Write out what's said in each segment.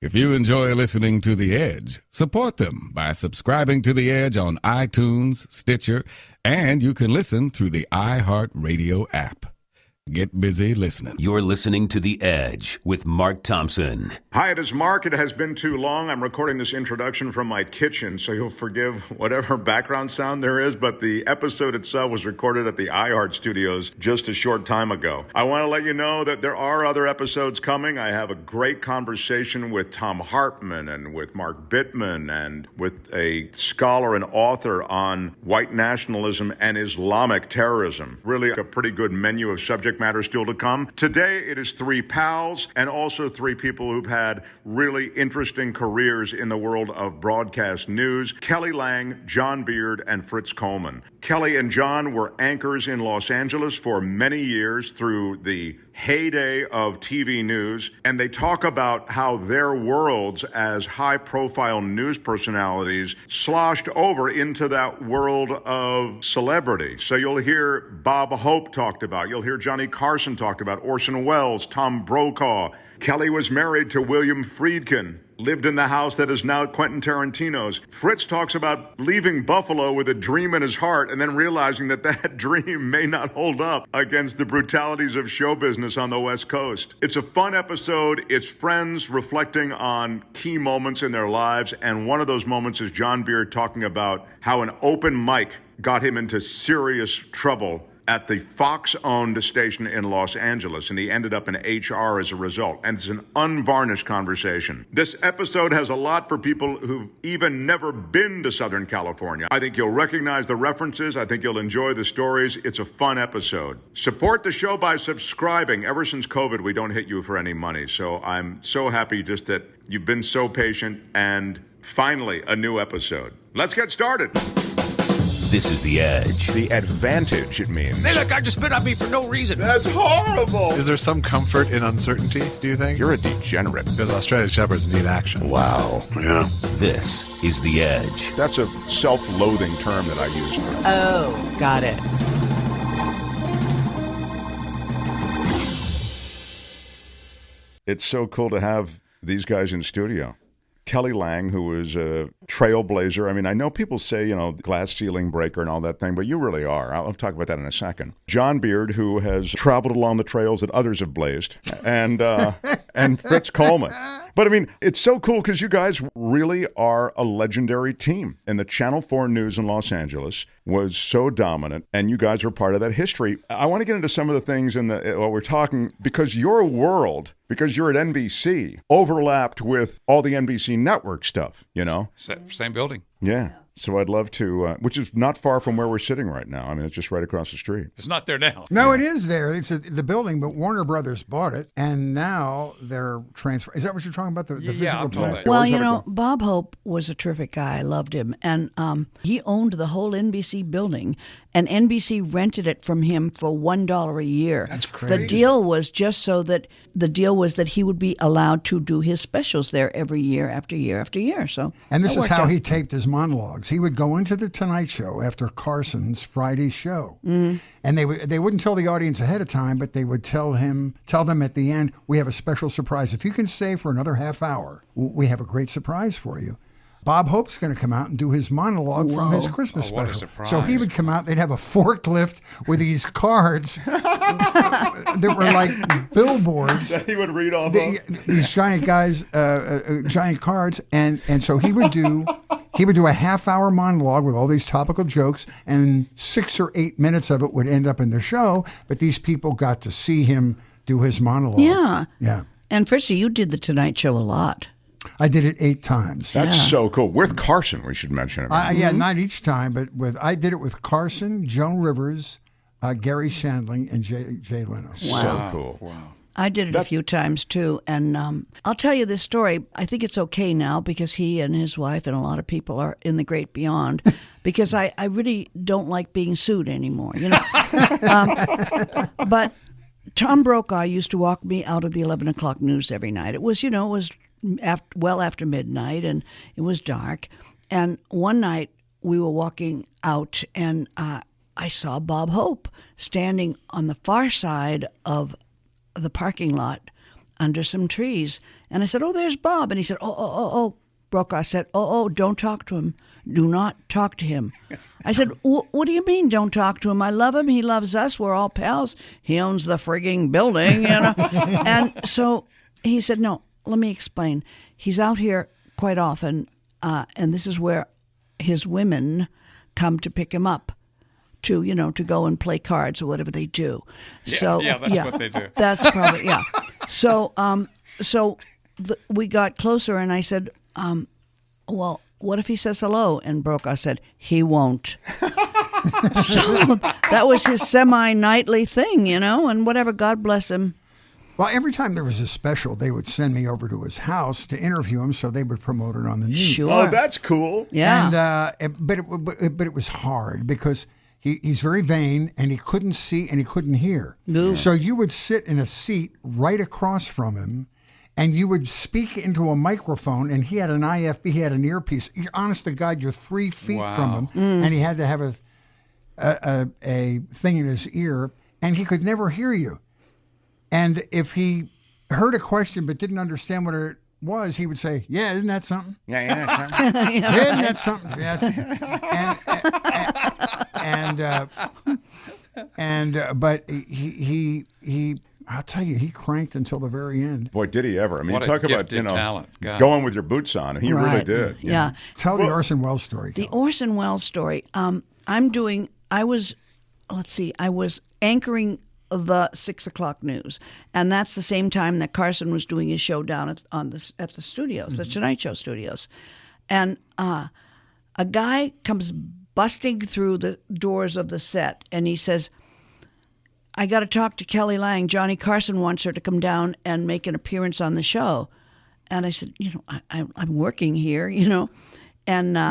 If you enjoy listening to The Edge, support them by subscribing to The Edge on iTunes, Stitcher, and you can listen through the iHeartRadio app. Get busy listening. You're listening to The Edge with Mark Thompson. Hi, it is Mark. It has been too long. I'm recording this introduction from my kitchen, so you'll forgive whatever background sound there is, but the episode itself was recorded at the iHeart Studios just a short time ago. I want to let you know that there are other episodes coming. I have a great conversation with Tom Hartman and with Mark Bittman and with a scholar and author on white nationalism and Islamic terrorism. Really a pretty good menu of subject matter still to come. Today, it is three pals and also three people who've had really interesting careers in the world of broadcast news. Kelly Lange, John Beard, and Fritz Coleman. Kelly and John were anchors in Los Angeles for many years through the heyday of TV news, and they talk about how their worlds as high-profile news personalities sloshed over into that world of celebrity. So you'll hear Bob Hope talked about, you'll hear Johnny Carson talked about, Orson Welles, Tom Brokaw. Kelly was married to William Friedkin, lived in the house that is now Quentin Tarantino's. Fritz talks about leaving Buffalo with a dream in his heart and then realizing that that dream may not hold up against the brutalities of show business on the West Coast. It's a fun episode. It's friends reflecting on key moments in their lives, and one of those moments is John Beard talking about how an open mic got him into serious trouble at the Fox-owned station in Los Angeles, and he ended up in HR as a result. And it's an unvarnished conversation. This episode has a lot for people who've even never been to Southern California. I think you'll recognize the references. I think you'll enjoy the stories. It's a fun episode. Support the show by subscribing. Ever since COVID, we don't hit you for any money. So I'm so happy just that you've been so patient, and finally, a new episode. Let's get started. This is The Edge. The advantage it means. They let guy just spit on me for no reason. That's horrible. Is there some comfort in uncertainty, do you think? You're a degenerate. Because Australian Shepherds need action. Wow. Yeah. This is The Edge. That's a self-loathing term that I use. Oh, got it. It's so cool to have these guys in studio. Kelly Lange, who is a trailblazer. I mean, I know people say, glass ceiling breaker and all that thing, but you really are. I'll talk about that in a second. John Beard, who has traveled along the trails that others have blazed, and Fritz Coleman. But I mean, it's so cool because you guys really are a legendary team. And the Channel 4 News in Los Angeles was so dominant, and you guys were part of that history. I want to get into some of the things while we're talking, because your world, because you're at NBC, overlapped with all the NBC network stuff, Same building. Yeah. So I'd love to, which is not far from where we're sitting right now. I mean, it's just right across the street. It's not there now. No, it is there. It's the building, but Warner Brothers bought it, and now they're transferring. Is that what you're talking about? The physical I'm talking plant? Well, Bob Hope was a terrific guy. I loved him. And he owned the whole NBC building, and NBC rented it from him for $1 a year. That's crazy. The deal was that he would be allowed to do his specials there every year after year after year. So, and this is how he taped his monologues. He would go into the Tonight Show after Carson's Friday show, and they wouldn't tell the audience ahead of time, but they would tell them at the end, "We have a special surprise. If you can stay for another half hour, we have a great surprise for you." Bob Hope's going to come out and do his monologue from his Christmas what a special. surprise. So he would come out, they'd have a forklift with these cards that were like billboards. That he would read off These giant guys, giant cards, and so he would do a half-hour monologue with all these topical jokes, and 6 or 8 minutes of it would end up in the show, but these people got to see him do his monologue. Yeah. And Fritzy, you did the Tonight Show a lot. I did it 8 times. That's so cool. With Carson, we should mention it. Yeah, not each time, but I did it with Carson, Joan Rivers, Gary Shandling, and Jay Leno. Wow. So cool. Wow. I did it a few times too, and I'll tell you this story. I think it's okay now because he and his wife and a lot of people are in the great beyond, because I really don't like being sued anymore. But Tom Brokaw used to walk me out of the 11 o'clock news every night. It was after midnight, and it was dark. And one night we were walking out, and I saw Bob Hope standing on the far side of the parking lot under some trees. And I said, oh, there's Bob. And he said, oh. Brokaw said, oh, don't talk to him. Do not talk to him. I said, what do you mean don't talk to him? I love him. He loves us. We're all pals. He owns the frigging building. You know? And so he said, no, let me explain. He's out here quite often, and this is where his women come to pick him up to go and play cards or whatever they do. Yeah, that's what they do. That's probably, yeah. So we got closer, and I said, well, what if he says hello? And Brokaw said, he won't. So that was his semi-nightly thing, and whatever, God bless him. Well, every time there was a special, they would send me over to his house to interview him so they would promote it on the news. Sure. Oh, that's cool. Yeah. And, but it was hard because he's very vain and he couldn't see and he couldn't hear. No. So you would sit in a seat right across from him and you would speak into a microphone, and he had an IFB, he had an earpiece. You're, honest to God, you're 3 feet from him, and he had to have a thing in his ear, and he could never hear you. And if he heard a question but didn't understand what it was, he would say, "Yeah, isn't that something? Yeah, something. Isn't that something?" Yeah, but he I'll tell you, he cranked until the very end. Boy, did he ever. I mean, What a talk about, gifted talent. God. going with your boots on. He really Right. did. Yeah. Tell the Orson Welles story. The Kel. Orson Welles story. I was anchoring the 6 o'clock news, and that's the same time that Carson was doing his show down at the studios, the Tonight Show studios, and a guy comes busting through the doors of the set, and he says, I got to talk to Kelly Lange. Johnny Carson wants her to come down and make an appearance on the show. And I said, I'm working here, And You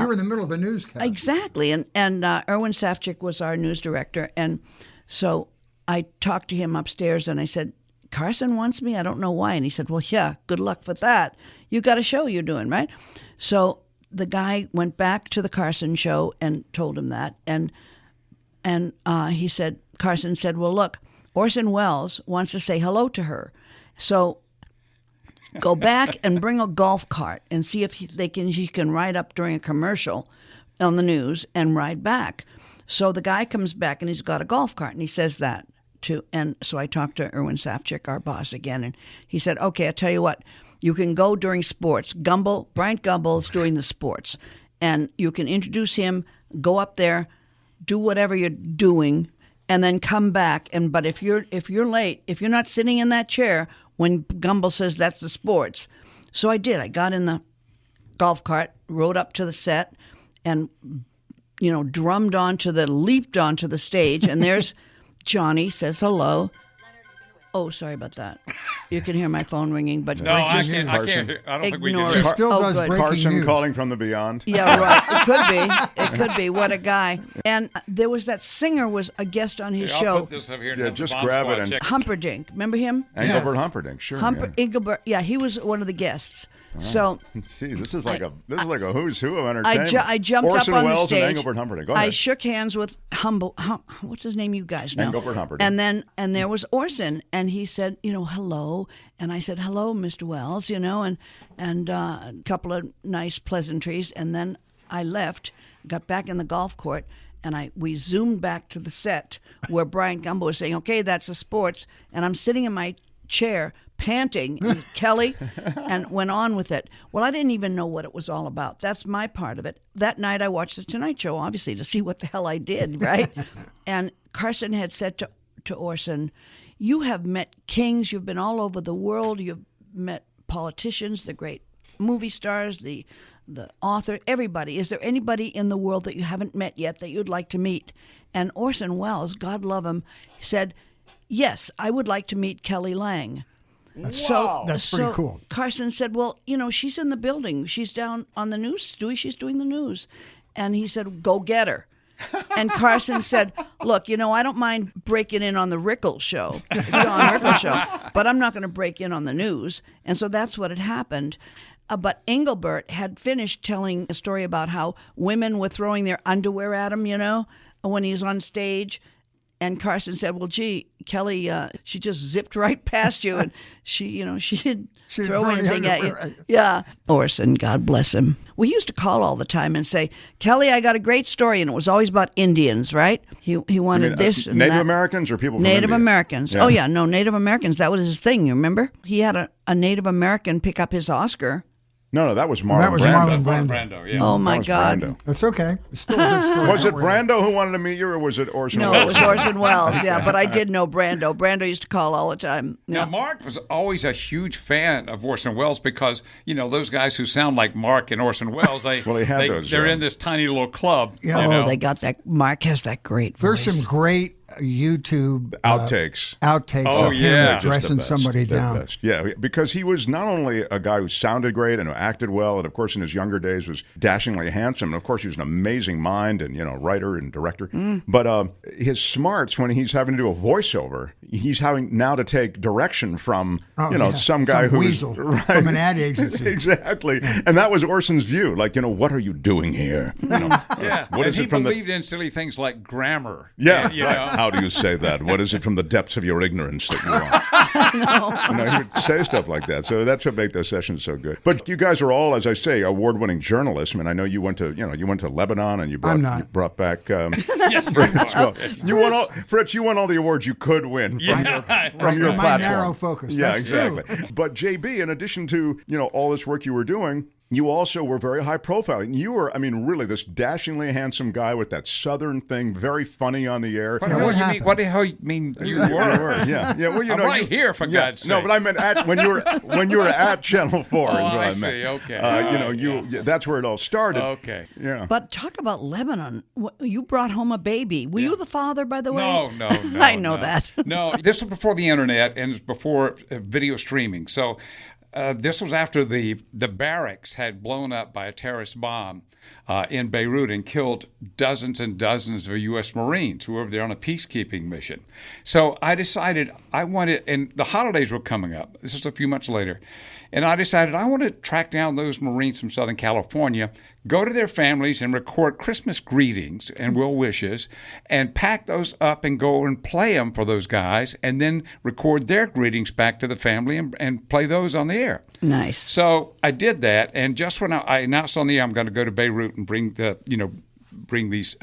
were in the middle of a newscast. Exactly. And Erwin Safchik was our news director. And so I talked to him upstairs and I said, Carson wants me? I don't know why. And he said, well, yeah, good luck with that. You got a show you're doing, right? So the guy went back to the Carson show and told him that. And he said, Carson said, well, look, Orson Welles wants to say hello to her. So go back and bring a golf cart and see if she can ride up during a commercial on the news and ride back. So the guy comes back and he's got a golf cart and he says that too. And so I talked to Erwin Safchik, our boss, again, and he said, okay, I'll tell you what, you can go during sports. Bryant Gumbel's doing the sports. And you can introduce him, go up there, do whatever you're doing, and then come back. But if you're late, if you're not sitting in that chair when Gumbel says that's the sports. So I did. I got in the golf cart, rode up to the set, and leaped onto the stage. And there's Johnny, says hello. Oh, sorry about that. You can hear my phone ringing, but No, I Breaking can't. news. I don't think we Ignore did it. She that. still does good. breaking Carson news. calling from the beyond. Yeah, right. It could be. What a guy. And there was that singer was a guest on his I'll show, put this up here. Yeah, just grab it and- Humperdinck. Remember him? Engelbert Humperdinck, sure. Engelbert. Yeah, he was one of the guests. So Geez, this is like a who's who of entertainment. I jumped Orson up on Welles the stage. and Engelbert Humperdinck. Go ahead. I shook hands with what's his name? You guys know. Engelbert Humperdinck. And there was Orson, and he said, hello, and I said, hello, Mr. Wells, and a couple of nice pleasantries, and then I left, got back in the golf court, and we zoomed back to the set where Brian Gumbel was saying, okay, that's the sports, and I'm sitting in my chair panting, and Kelly, and went on with it. Well, I didn't even know what it was all about. That's my part of it. That night I watched The Tonight Show, obviously, to see what the hell I did, right? And Carson had said to Orson, you have met kings, you've been all over the world, you've met politicians, the great movie stars, the author, everybody. Is there anybody in the world that you haven't met yet that you'd like to meet? And Orson Welles, God love him, said, yes, I would like to meet Kelly Lange. That's pretty cool. Carson said, well, she's in the building. She's down on the news. She's doing the news. And he said, go get her. And Carson said, look, I don't mind breaking in on the Rickles show, John Rickles show, but I'm not going to break in on the news. And so that's what had happened. But Engelbert had finished telling a story about how women were throwing their underwear at him, when he was on stage. And Carson said, well, gee, Kelly, she just zipped right past you, and she didn't throw anything at you. Right. Yeah. Orson, God bless him. We used to call all the time and say, Kelly, I got a great story, and it was always about Indians, right? He wanted this and Native that. Americans or people from Native India? Americans. Yeah. Oh, yeah, no, Native Americans. That was his thing, you remember? He had a Native American pick up his Oscar. No, that was Marlon Brando. Brando, yeah. Oh, my God. Brando. That's okay. It's still a good story. Was it Brando who wanted to meet you, or was it Orson Welles? No, it was Orson Welles, yeah, but I did know Brando. Brando used to call all the time. Yeah. Now, Mark was always a huge fan of Orson Welles because, those guys who sound like Mark and Orson Welles, they're in this tiny little club. Yeah. They got that. Mark has that great voice. There's some great YouTube outtakes of him dressing somebody down. Best. Yeah, because he was not only a guy who sounded great and who acted well, and of course in his younger days was dashingly handsome, and of course he was an amazing mind and writer and director. But his smarts when he's having to do a voiceover, he's having now to take direction from some guy who's from an ad agency. Exactly, and that was Orson's view. Like, what are you doing here? What is it from believed in silly things like grammar. Yeah, How do you say that? What is it from the depths of your ignorance that you want? He would say stuff like that. So that's what made those sessions so good. But you guys are all, as I say, award-winning journalists. I mean, I know you went to Lebanon and you brought back. You won all, Fritz. You won all the awards you could win from your my platform. Narrow focus. Yeah, That's exactly. True. But JB, in addition to all this work you were doing, you also were very high profile. You were, really this dashingly handsome guy with that Southern thing, very funny on the air. What the hell you mean you were? Yeah. Well, I'm right here, for God's sake. No, but I meant when you were at Channel 4 is what I meant. See. Okay. That's where it all started. Okay. Yeah. But talk about Lebanon. You brought home a baby. Were you the father, by the way? No. I know that. No, this was before the internet and it was before video streaming. So this was after the barracks had blown up by a terrorist bomb in Beirut and killed dozens and dozens of U.S. Marines who were over there on a peacekeeping mission. So I decided and the holidays were coming up. This is a few months later. And I decided I want to track down those Marines from Southern California, go to their families and record Christmas greetings and well wishes, and pack those up and go and play them for those guys, and then record their greetings back to the family and play those on the air. Nice. So I did that, and just when I announced on the air I'm going to go to Beirut and bring these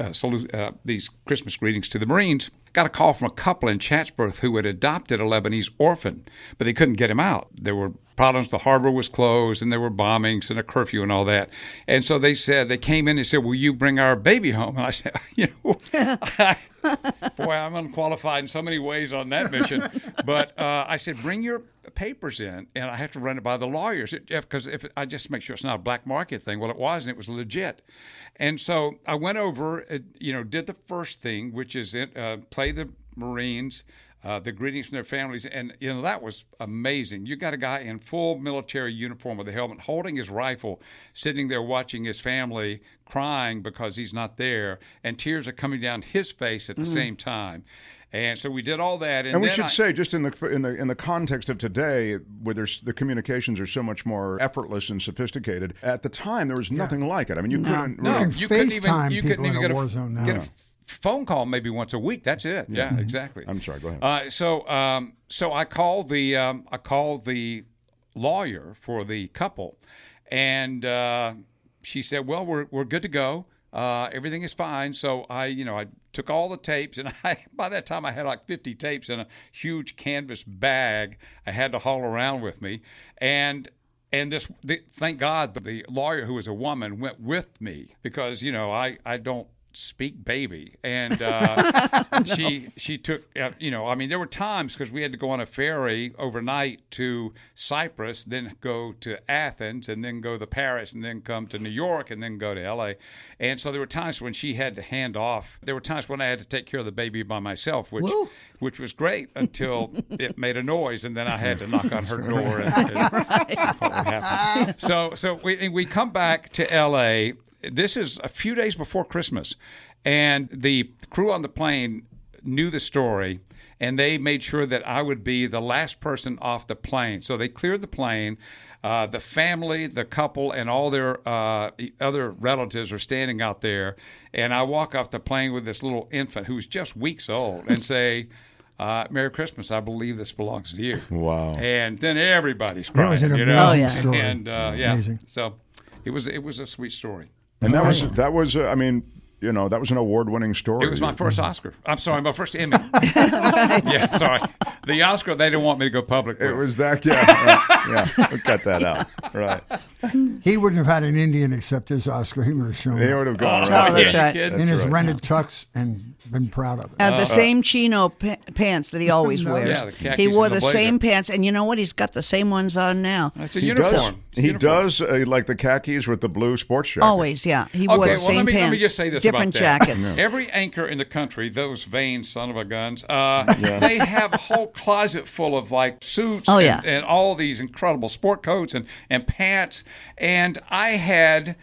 Christmas greetings to the Marines, got a call from a couple in Chatsworth who had adopted a Lebanese orphan, but they couldn't get him out. There were problems. The harbor was closed, and there were bombings and a curfew and all that. And so they came in and said, will you bring our baby home? And I said, boy, I'm unqualified in so many ways on that mission. But I said, bring your papers in, and I have to run it by the lawyers, because if I just make sure it's not a black market thing. Well, it was, and it was legit. And so I went over, did the first thing, which is play the Marines, the greetings from their families, and that was amazing. You got a guy in full military uniform with a helmet, holding his rifle, sitting there watching his family, crying because he's not there, and tears are coming down his face at the same time. And so we did all that, and we should say, just in the context of today, where the communications are so much more effortless and sophisticated. At the time, there was nothing like it. I mean, you couldn't. You couldn't even get a phone call maybe once a week. That's it. Yeah, exactly. I'm sorry. Go ahead. So I called the lawyer for the couple, and she said, "Well, we're good to go. Everything is fine." So I took all the tapes, and by that time I had like 50 tapes in a huge canvas bag I had to haul around with me, and thank God the lawyer, who was a woman, went with me, because I don't speak baby, and she took there were times, because we had to go on a ferry overnight to Cyprus, then go to Athens, and then go to Paris, and then come to New York, and then go to LA. And so there were times when she had to hand off. There were times when I had to take care of the baby by myself, which was great until it made a noise, and then I had to knock on her door and see what would happen. So we come back to LA. This is a few days before Christmas, and the crew on the plane knew the story, and they made sure that I would be the last person off the plane. So they cleared the plane. The family, the couple, and all their other relatives are standing out there. And I walk off the plane with this little infant who's just weeks old and say, Merry Christmas, I believe this belongs to you. Wow. And then everybody's crying. That was an amazing Oh, yeah. story. And Amazing. so it was a sweet story. And that was I mean, you know, that was an award-winning story. It was my first Oscar. I'm sorry, my first Emmy. Yeah, sorry. The Oscar, they didn't want me to go public with. It was that, yeah. We'll cut that out. Right. He wouldn't have had an Indian accept his Oscar. He would have shown He it would have gone Oh, right. that's Yeah, right. kid. in his right. rented tux and been proud of it. The same chino pants that he always wears. Yeah, the khakis he wore and the the blazer. same pants, and you know what? He's got the same ones on now. It's a He uniform. It's a He uniform. does like the khakis with the blue sports jacket. Always, yeah. He wore Okay, the well, same let me pants, just say this different about that. jackets. Every anchor in the country, those vain son of a guns, they have a whole closet full of like suits Oh, yeah. and all these incredible sport coats and pants. And I had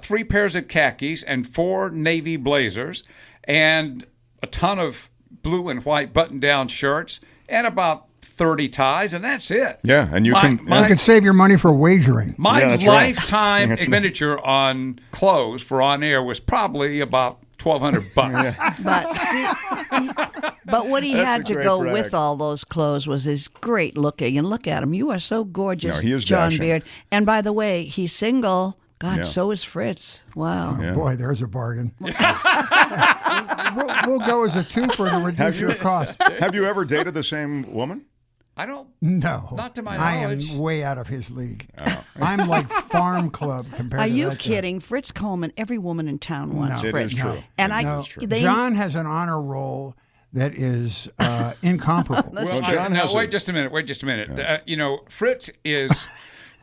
3 pairs of khakis and 4 navy blazers and a ton of blue and white button-down shirts and about 30 ties, and that's it. Yeah, and you can- You could save your money for wagering. My Yeah, that's right. lifetime expenditure on clothes for on air was probably about $1,200. But see, but what he That's had a to great go brag. with all those clothes was his great looking. And look at him. You are so gorgeous, No, he is John dashing. Beard. And by the way, he's single. God, Yeah. so is Fritz. Wow. Yeah. Boy, there's a bargain. we'll go as a twofer to reduce your cost. Have you ever dated the same woman? I don't. No. Not to my I knowledge. am way out of his league. I'm like Farm Club compared Are to you that guy. kidding? Fritz Coleman, every woman in town wants No. It Fritz. is true. And No. they, John has an honor roll that is incomparable. Well, John has wait just a minute. You know, Fritz is.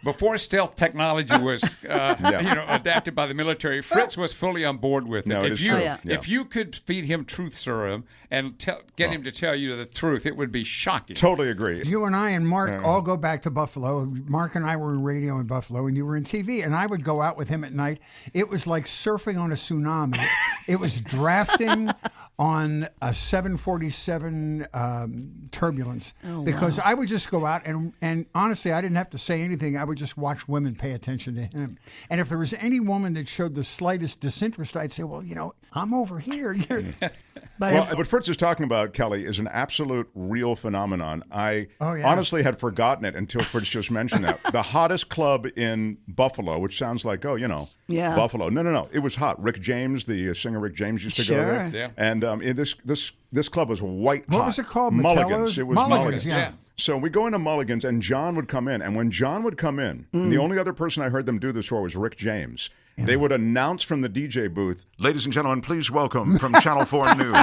Before stealth technology was, adapted by the military, Fritz was fully on board with it. No, it if is you, true. Yeah. Yeah. if you could feed him truth serum and get him to tell you the truth, it would be shocking. Totally agree. You and I and Mark all go back to Buffalo. Mark and I were in radio in Buffalo, and you were in TV. And I would go out with him at night. It was like surfing on a tsunami. It was drafting on a 747 turbulence because I would just go out and honestly, I didn't have to say anything. I would just watch women pay attention to him. And if there was any woman that showed the slightest disinterest, I'd say, well, you know, I'm over here. but Well, what Fritz is talking about, Kelly, is an absolute real phenomenon. I yeah. honestly had forgotten it until Fritz just mentioned that. The hottest club in Buffalo, which sounds like, Yeah. Buffalo. No. It was hot. Rick James, the singer Rick James, used to go Sure. there. Yeah. And this club was white hot. What was it called? Mulligan's. Matello's? It was Mulligan's, Mulligan's. yeah. So we go into Mulligan's, and John would come in. And when John would come in, and the only other person I heard them do this for was Rick James. They would announce from the DJ booth, "Ladies and gentlemen, please welcome from Channel 4 News,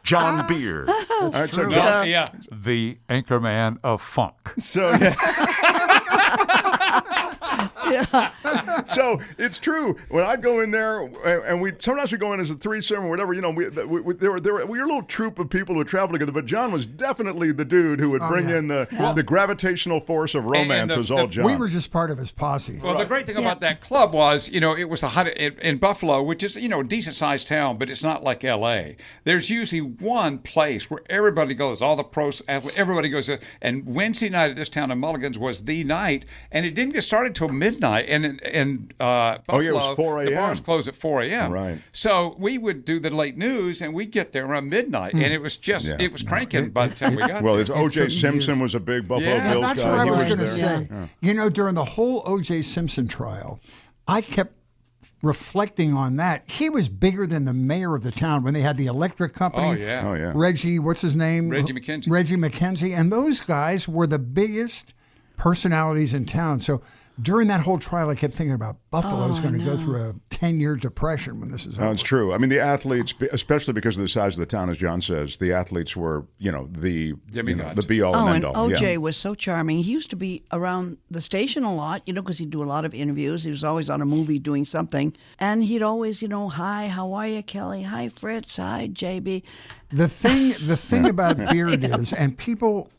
John Beard." All right, so true. John, The anchorman of funk. So so it's true. When I'd go in there, and sometimes we go in as a threesome or whatever. You know, we were a little troop of people who would travel together. But John was definitely the dude who would bring in the gravitational force of romance. the- Was all the- John. We were just part of his posse. Well, the great thing about that club was, it was in Buffalo, which is, a decent-sized town, but it's not like L.A. There's usually one place where everybody goes, all the pros, everybody goes, and Wednesday night at this town in Mulligan's was the night, and it didn't get started till midnight. And in Buffalo, it was 4 the a.m. bars closed at 4 a.m. Right. So we would do the late news, and we'd get there around midnight, and it was just, it was cranking by the time we got Well, there. it's O.J. took Simpson years. was a big Buffalo Yeah, Bills That's guy. what I He was was going to there. say. You know, during the whole O.J. Simpson trial, I kept reflecting on that. He was bigger than the mayor of the town when they had the electric company. Oh, yeah. Oh, yeah. Reggie, what's his name? Reggie McKenzie. Reggie McKenzie. And those guys were the biggest personalities in town. So during that whole trial, I kept thinking about Buffalo's going to go through a 10-year depression when this is over. No, it's true. I mean, the athletes, especially because of the size of the town, as John says, the athletes were, the Demigods. the be-all Oh, and and end-all. OJ Yeah. was so charming. He used to be around the station a lot, because he'd do a lot of interviews. He was always on a movie doing something. And he'd always, hi, how are you, Kelly? Hi, Fritz. Hi, JB. The thing about Beard is, and people,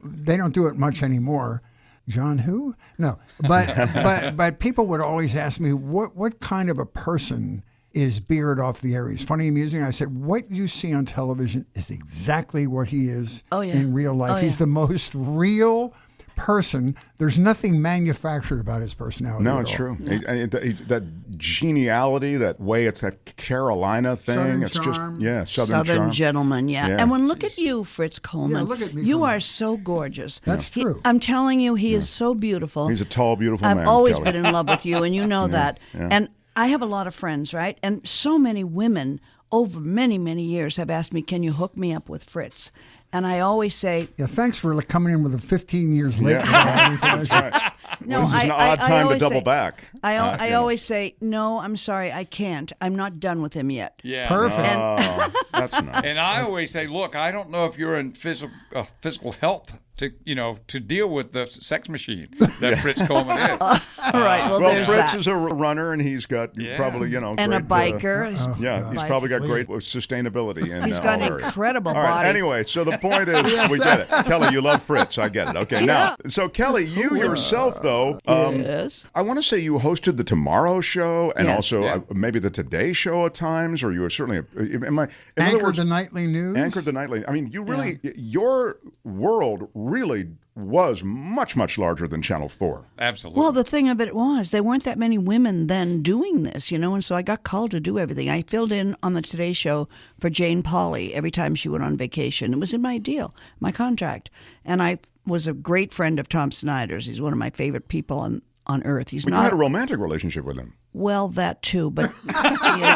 they don't do it much anymore. John who? No, but people would always ask me what kind of a person is Beard off the air. He's funny and amusing. I said, what you see on television is exactly what he is in real life. He's the most real person, there's nothing manufactured about his personality. No, at it's all. true. That geniality, that way, it's that Carolina thing. Southern it's charm. just, Southern charm. Gentleman, yeah. Yeah. And when look at you, Fritz Coleman. Yeah, look at me, You Coleman. are so gorgeous. That's true. I'm telling you, he is so beautiful. He's a tall, beautiful man. I've always Kelly. been in love with you, and you know that. yeah. And I have a lot of friends, right? And so many women over many, many years have asked me, can you hook me up with Fritz? And I always say, Yeah, thanks for coming in with a 15 years late. That's right. no, This is an odd I time to always double say- back. I always say, no, I'm sorry, I can't. I'm not done with him yet. Yeah. Perfect. Oh, that's nice. And I always say, look, I don't know if you're in physical health to deal with the sex machine that Fritz Coleman is. All right, well, Well, there's Fritz that. is a runner, and he's got probably, and great, a biker. yeah, he's probably got great sustainability in He's got all an areas. incredible All right. body. Anyway, so the point is, we get it. Kelly, you love Fritz. I get it. Okay. Now, so Kelly, you yourself, though, Yes. I want to say you hosted the Tomorrow Show and Yes. also maybe the Today Show at times, or you were certainly. In other Anchored words, the nightly news. anchored the nightly. I mean, you really, your world really was much, much larger than Channel 4. Absolutely. Well, the thing of it was, there weren't that many women then doing this, and so I got called to do everything. I filled in on the Today Show for Jane Pauley every time she went on vacation. It was in my deal, my contract. And I was a great friend of Tom Snyder's. He's one of my favorite people on earth. He's But not you had a romantic relationship with him. well, that too, but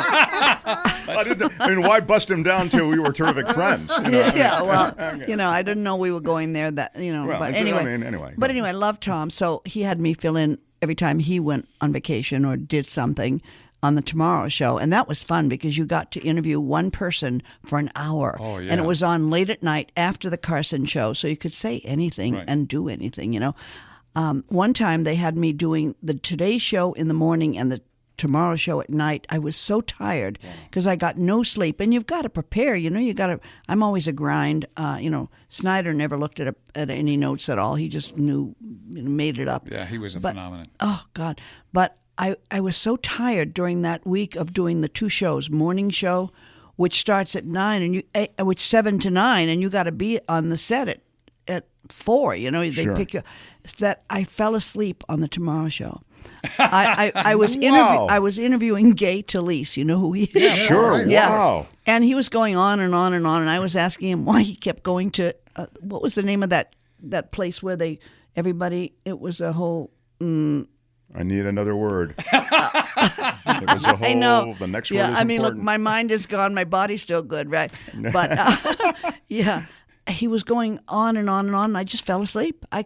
I mean, why bust him down till we were terrific friends? yeah, well, I didn't know we were going there. But it's- anyway, anyway. But anyway, I love Tom, so he had me fill in every time he went on vacation or did something on the Tomorrow Show, and that was fun because you got to interview one person for an hour. Oh, yeah. And it was on late at night after the Carson Show, so you could say anything Right. and do anything. One time they had me doing the Today Show in the morning and the Tomorrow Show at night. I was so tired because I got no sleep, and you've got to prepare. You got to. I'm always a grind. Snyder never looked at any notes at all. He just made it up. Yeah, he was a But- phenomenon. Oh God! But I was so tired during that week of doing the two shows, morning show, which starts at 9 and which 7 to 9, and you got to be on the set at 4. They Sure. pick you. That I fell asleep on the Tomorrow Show. I was Wow. I was interviewing Gay Talese. You know who he is? Sure. Yeah. Wow. And he was going on and on and on, and I was asking him why he kept going to what was the name of that place where it was a whole. I need another word. It was a whole. I know. The next word yeah, is I mean, important. look, my mind is gone, my body's still good, right? But yeah, he was going on and on and on. And I just fell asleep. I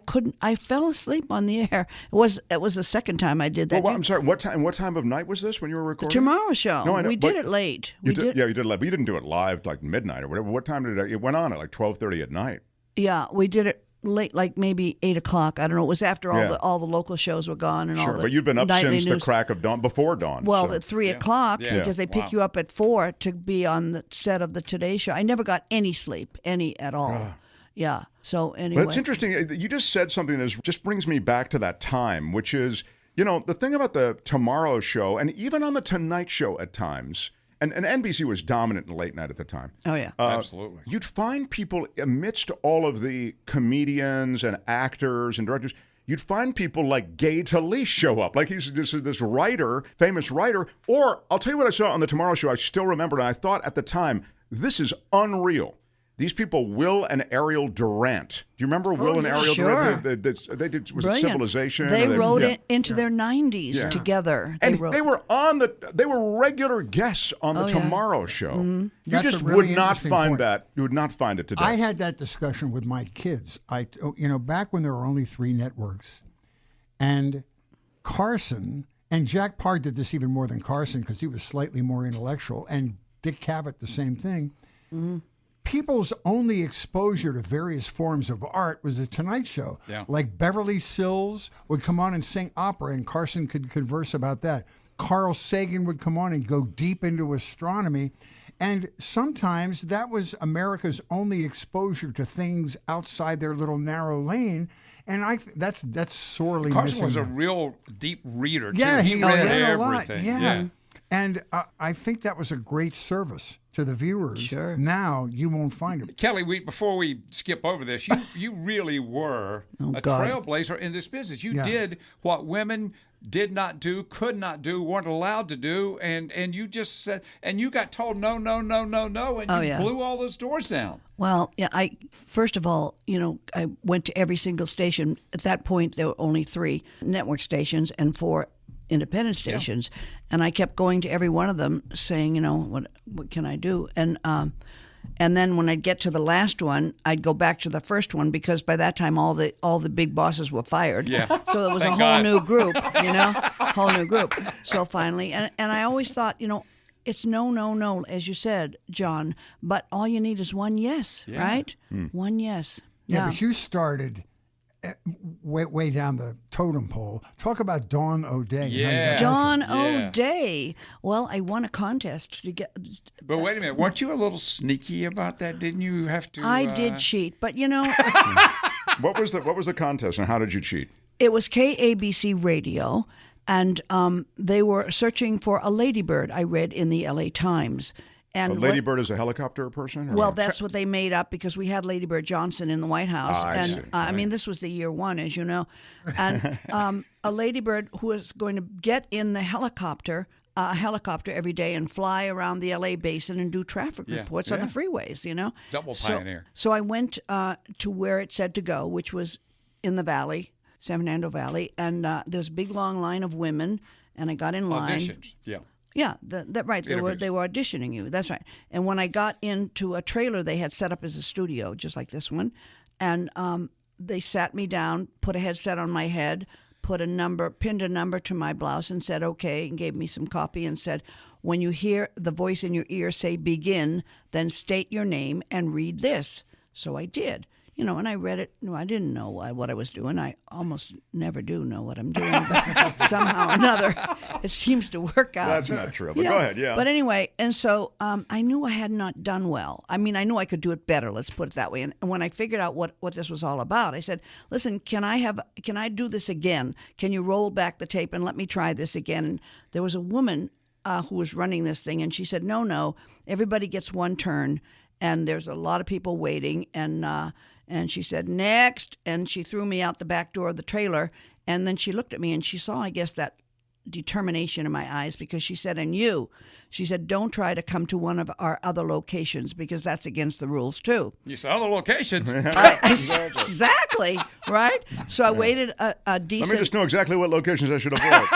fell asleep on the air. It was the second time I did that. Well, I'm sorry. What time of night was this when you were recording? Tomorrow Show. No, I know, we but did it late. You did it live, but you didn't do it live like midnight or whatever. What time did it went on at like 12:30 at night? Yeah, we did it late, like maybe 8 o'clock. I don't know. It was after Yeah. all the local shows were gone and all Sure, the but you've been up nightly since news. the crack of dawn, before dawn. Well, so. at 3 o'clock Yeah. because they pick Wow. you up at 4 to be on the set of the Today Show. I never got any sleep, any at all. Yeah. So anyway, But it's interesting. You just said something that just brings me back to that time, which is, the thing about the Tomorrow Show and even on the Tonight Show at times, and NBC was dominant in late night at the time. Oh yeah. Absolutely. You'd find people amidst all of the comedians and actors and directors, you'd find people like Gay Talese show up. Like he's this writer, famous writer. Or I'll tell you what I saw on the Tomorrow Show. I still remember, and I thought at the time, this is unreal. These people, Will and Ariel Durant. Do you remember Will and Ariel sure. Durant? They did was it Brilliant. Civilization? They Or wrote yeah. it into their 90s Yeah. together. And wrote. they were regular guests on the Oh, yeah. Tomorrow Show. You That's a just really would not interesting find point. that. You would not find it today. I had that discussion with my kids. Back when there were only 3 networks, and Carson and Jack Parr did this even more than Carson because he was slightly more intellectual, and Dick Cavett the same thing. People's only exposure to various forms of art was the Tonight Show. Yeah. Like Beverly Sills would come on and sing opera, and Carson could converse about that. Carl Sagan would come on and go deep into astronomy. And sometimes that was America's only exposure to things outside their little narrow lane. And that's sorely Carson missing. was a now. real deep reader, too. Yeah, he read read a lot. everything. Yeah. And I think that was a great service to the viewers. Sure. Now you won't find it. Kelly, before we skip over this, you really were a God. trailblazer in this business. You Yeah. did what women did not do, could not do, weren't allowed to do, and you just said, and you got told no, and you blew all those doors down. Well, yeah. First of all, I went to every single station. At that point, there were only 3 network stations and 4 independent stations, and I kept going to every one of them, saying, what can I do? And then when I'd get to the last one, I'd go back to the first one, because by that time all the big bosses were fired. Yeah. So there was a Thank whole God. new group, whole new group. So finally, and I always thought, it's no, as you said, John, but all you need is one yes, right? One yes. Yeah, but you started way down the totem pole. Talk about Dawn O'Day. Yeah. Dawn Yeah. O'Day. Well, I won a contest to get. But wait a minute, weren't you a little sneaky about that? Didn't you have to? I did cheat, but What was the contest, and how did you cheat? it was KABC Radio, and they were searching for a ladybird. I read in the LA Times. And A ladybird is a helicopter person? Or well, what? that's what they made up, because we had Lady Bird Johnson in the White House. I and see. I mean, this was the year 1, as you know. And a ladybird who was going to get in the helicopter every day and fly around the LA basin and do traffic reports on the freeways, Double pioneer. So I went to where it said to go, which was in the valley, San Fernando Valley, and there was a big long line of women, and I got in line. Auditions. Yeah. Yeah, that right. They were auditioning you. That's right. And when I got into a trailer they had set up as a studio, just like this one, and they sat me down, put a headset on my head, pinned a number to my blouse, and said okay, and gave me some copy and said, when you hear the voice in your ear say begin, then state your name and read this. So I did. And I read it. No, I didn't know what I was doing. I almost never do know what I'm doing, but somehow or another, it seems to work out. That's not true, but go ahead, yeah. But anyway, and so I knew I had not done well. I mean, I knew I could do it better, let's put it that way. And when I figured out what this was all about, I said, listen, can I do this again? Can you roll back the tape and let me try this again? And there was a woman who was running this thing, and she said, no, everybody gets one turn, and there's a lot of people waiting, and she said, next, and she threw me out the back door of the trailer, and then she looked at me, and she saw, I guess, that determination in my eyes, because she said, she said, don't try to come to one of our other locations, because that's against the rules, too. You said other locations. Exactly, right? So I waited a decent... Let me just know exactly what locations I should avoid.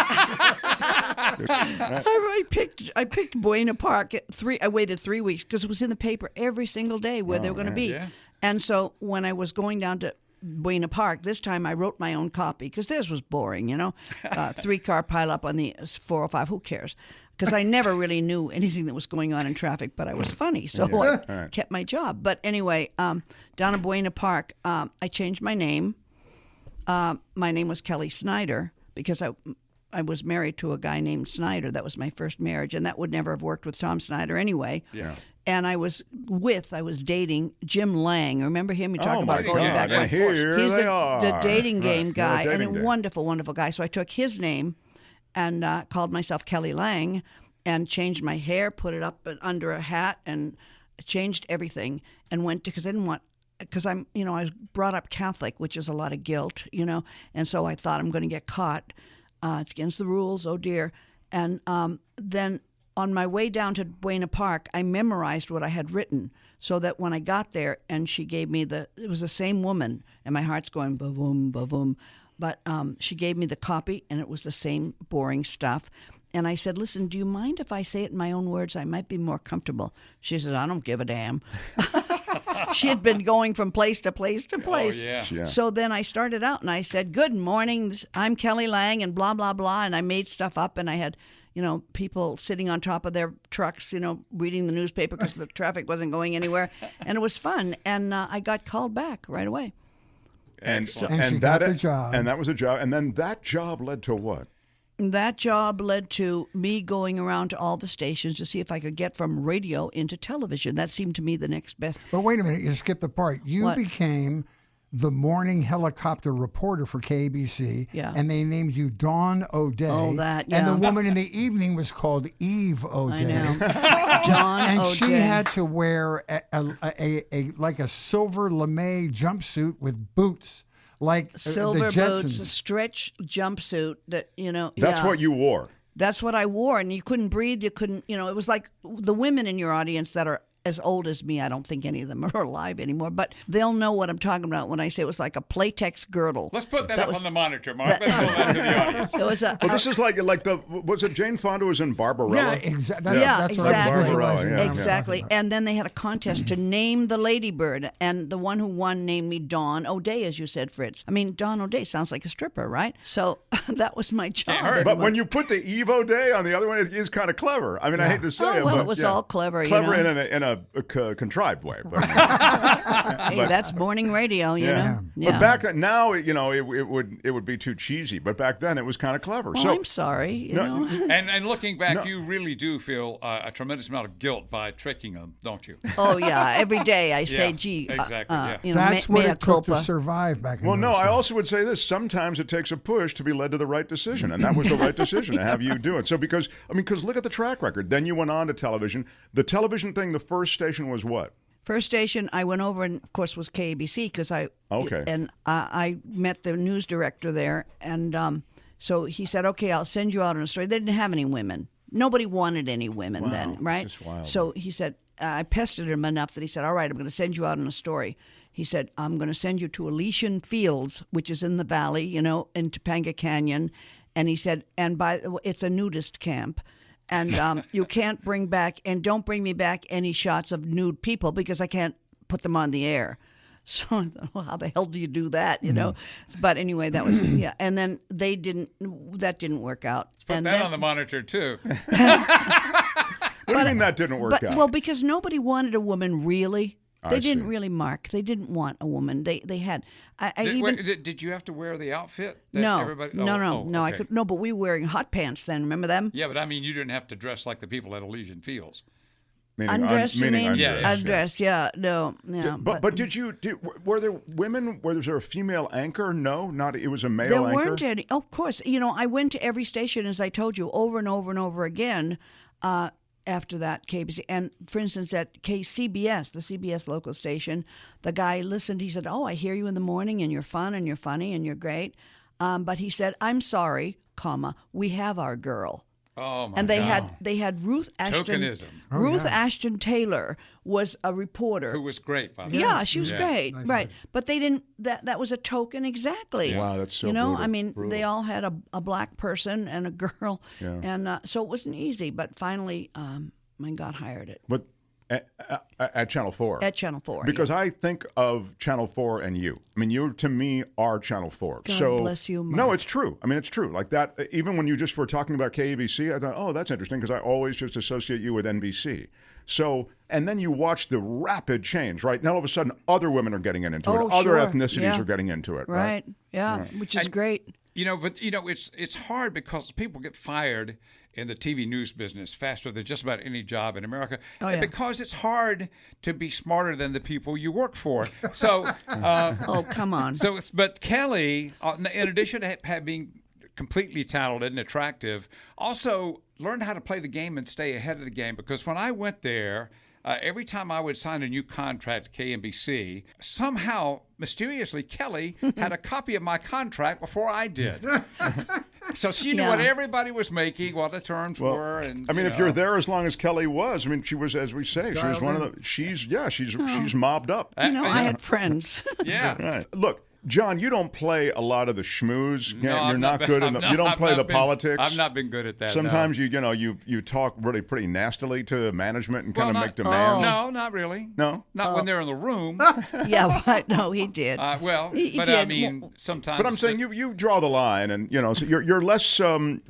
I picked Buena Park. I waited 3 weeks, because it was in the paper every single day where they were going to be. Yeah. And so when I was going down to Buena Park, this time I wrote my own copy, because theirs was boring, 3-car pileup on the 405. Who cares? Because I never really knew anything that was going on in traffic, but I was funny, so I kept my job. But anyway, down in Buena Park, I changed my name. My name was Kelly Snyder, because I was married to a guy named Snyder. That was my first marriage, and that would never have worked with Tom Snyder anyway. Yeah. And I was dating Jim Lange. Remember him? You talk Oh, about my going God. back. And here He's they the are. dating game Right. guy, Dating and a game. wonderful, wonderful guy. So I took his name and called myself Kelly Lange, and changed my hair, put it up under a hat, and changed everything, and went to, because I didn't want, because I was brought up Catholic, which is a lot of guilt, and so I thought I'm going to get caught. It's against the rules, oh dear. And then on my way down to Buena Park, I memorized what I had written, so that when I got there and she gave me it was the same woman, and my heart's going ba-voom, ba-voom, but she gave me the copy, and it was the same boring stuff. And I said, listen, do you mind if I say it in my own words? I might be more comfortable. She said, I don't give a damn. She had been going from place to place to place. Oh, yeah. Yeah. So then I started out, and I said, good morning, I'm Kelly Lange, and blah, blah, blah. And I made stuff up, and I had, people sitting on top of their trucks, reading the newspaper because the traffic wasn't going anywhere. And it was fun. And I got called back right away. And she got the job. And that was a job. And then that job led to what? That job led to me going around to all the stations to see if I could get from radio into television. That seemed to me the next best. But wait a minute, you skipped the part. You What? became the morning helicopter reporter for KBC, and they named you Dawn O'Day. Oh, that, yeah. And the woman in the evening was called Eve O'Day. I know. John And O'Day. she had to wear like a silver lame jumpsuit with boots, like silver the Jetsons. boots, a stretch jumpsuit that, That's what you wore. That's what I wore, and you couldn't breathe. You couldn't, it was like the women in your audience that are as old as me. I don't think any of them are alive anymore, but they'll know what I'm talking about when I say it was like a Playtex girdle. Let's put that up on the monitor, Mark. Let's show that to the audience. It was this is like was it Jane Fonda was in Barbarella? Yeah, exactly. Yeah, Exactly. Exactly. And then they had a contest to name the ladybird, and the one who won named me Dawn O'Day, as you said, Fritz. I mean, Dawn O'Day sounds like a stripper, right? So that was my job. But when you put the Eve O'Day on the other one, it is kind of clever. I mean, I hate to say it, well, but it was all clever. Clever in a contrived way. But, hey, that's morning radio, you know. Yeah. But back then, now it would be too cheesy. But back then, it was kind of clever. Well, I'm sorry. You know. And looking back, you really do feel a tremendous amount of guilt by tricking them, don't you? Oh yeah, every day I say, "Gee, exactly." That's what it took to survive back in. Well, no, those I days. also would say this: sometimes it takes a push to be led to the right decision, and that was the right decision to have you do it. So because look at the track record. Then you went on to television. The television thing, the first station was what? First station I went over, and of course was KABC because I met the news director there, and so he said, "Okay, I'll send you out on a story." They didn't have any women. Nobody wanted any women then, right? That's just wild. So he said, I pestered him enough that he said, "All right, I'm going to send you out on a story." He said, "I'm going to send you to Elysian Fields, which is in the valley, in Topanga Canyon," and he said, "And it's a nudist camp." And you can't don't bring me back any shots of nude people because I can't put them on the air. So I thought, well, how the hell do you do that, But anyway, that was, And then that didn't work out. Put that on the monitor, too. What do you mean that didn't work out? Well, because nobody wanted a woman, really. They didn't see. really, Mark. They didn't want a woman. They had. Did you have to wear the outfit? That No, everybody, no. okay. I could no, but we were wearing hot pants then. Remember them? Yeah, but I mean, you didn't have to dress like the people at Elysian Fields. Undress, you mean? Undress, yeah. No. But were there women? Was there a female anchor? No, not. It was a male there anchor. Weren't any. Of course, I went to every station, as I told you, over and over and over again. After that, KBC, and for instance, at KCBS, the CBS local station, the guy listened. He said, "Oh, I hear you in the morning, and you're fun, and you're funny, and you're great." But he said, "I'm sorry, we have our girl." Oh my and God. they had Ruth Ashton. Tokenism. Ruth Ashton Taylor was a reporter who was great, by the way. Yeah, she was great, nice right? But they didn't. That was a token exactly. Yeah. Wow, that's so. Brutal. I mean, brutal. they all had a black person and a girl, and so it wasn't easy. But finally, I got hired it. But at Channel 4. At Channel 4. Because I think of Channel 4 and you. I mean, you to me are Channel 4. God bless you, Mark. No, it's true. I mean, it's true. Like that. Even when you just were talking about KABC, I thought, oh, that's interesting because I always just associate you with NBC. So, and then you watch the rapid change, right? Now all of a sudden, other women are getting into it. Other ethnicities are getting into it. Right. Yeah. Which is great. But it's hard because people get fired in the TV news business faster than just about any job in America, because it's hard to be smarter than the people you work for. So, oh come on. But Kelly, in addition to being completely talented and attractive, also learned how to play the game and stay ahead of the game. Because when I went there, every time I would sign a new contract at KNBC, somehow, mysteriously, Kelly had a copy of my contract before I did. So she knew what everybody was making, what the terms were. And I mean, if you're there as long as Kelly was, I mean, she was, as we say, she was one of the. She's mobbed up. I had friends. Yeah. Right. Look. John, you don't play a lot of the schmooze. No, you're not good in the. You don't play the politics. I've not been good at that. Sometimes you talk really pretty nastily to management and kind of make demands. No, not really. No, not when they're in the room. Yeah, right. No, he did. He did. I mean, sometimes. But I'm saying you draw the line, and so you're less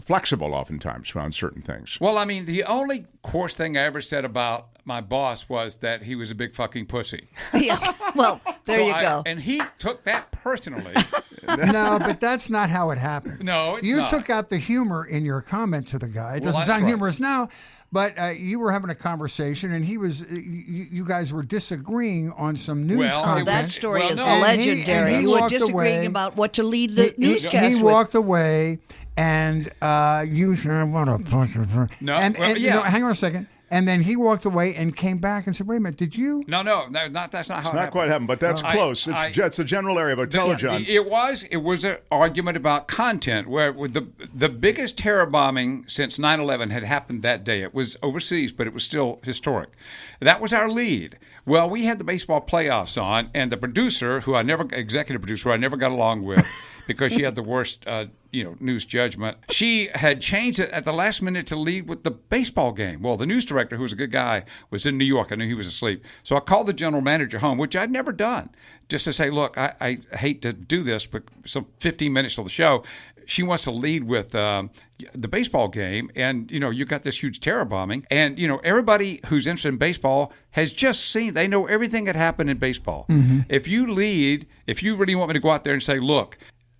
flexible oftentimes on certain things. Well, I mean, the only coarse thing I ever said about my boss was that he was a big fucking pussy. Yeah. Well, there you go. And he took that personally. No, but that's not how it happened. No, it's you not. took out the humor in your comment to the guy. It doesn't sound humorous now, But you were having a conversation, and you guys were disagreeing on some news content. That story is no. legendary. You were disagreeing about what to lead the newscast He with. walked away, and you said, "What a bunch of..." No, and well, you know, hang on a second. And then he walked away and came back and said, "Wait a minute, did you?" No, that's not how it happened. Not quite happened, but that's close. It's the general area, but tell it, John. It was an argument about content where with the biggest terror bombing since 9/11 had happened that day. It was overseas, but it was still historic. That was our lead. Well, we had the baseball playoffs on, and the producer, executive producer, who I never got along with because she had the worst news judgment. She had changed it at the last minute to lead with the baseball game. Well, the news director, who was a good guy, was in New York. I knew he was asleep. So I called the general manager home, which I'd never done, just to say, look, I hate to do this, but some 15 minutes till the show, she wants to lead with the baseball game, and you got this huge terror bombing, and everybody who's interested in baseball has just seen. They know everything that happened in baseball. Mm-hmm. If you really want me to go out there and say, look,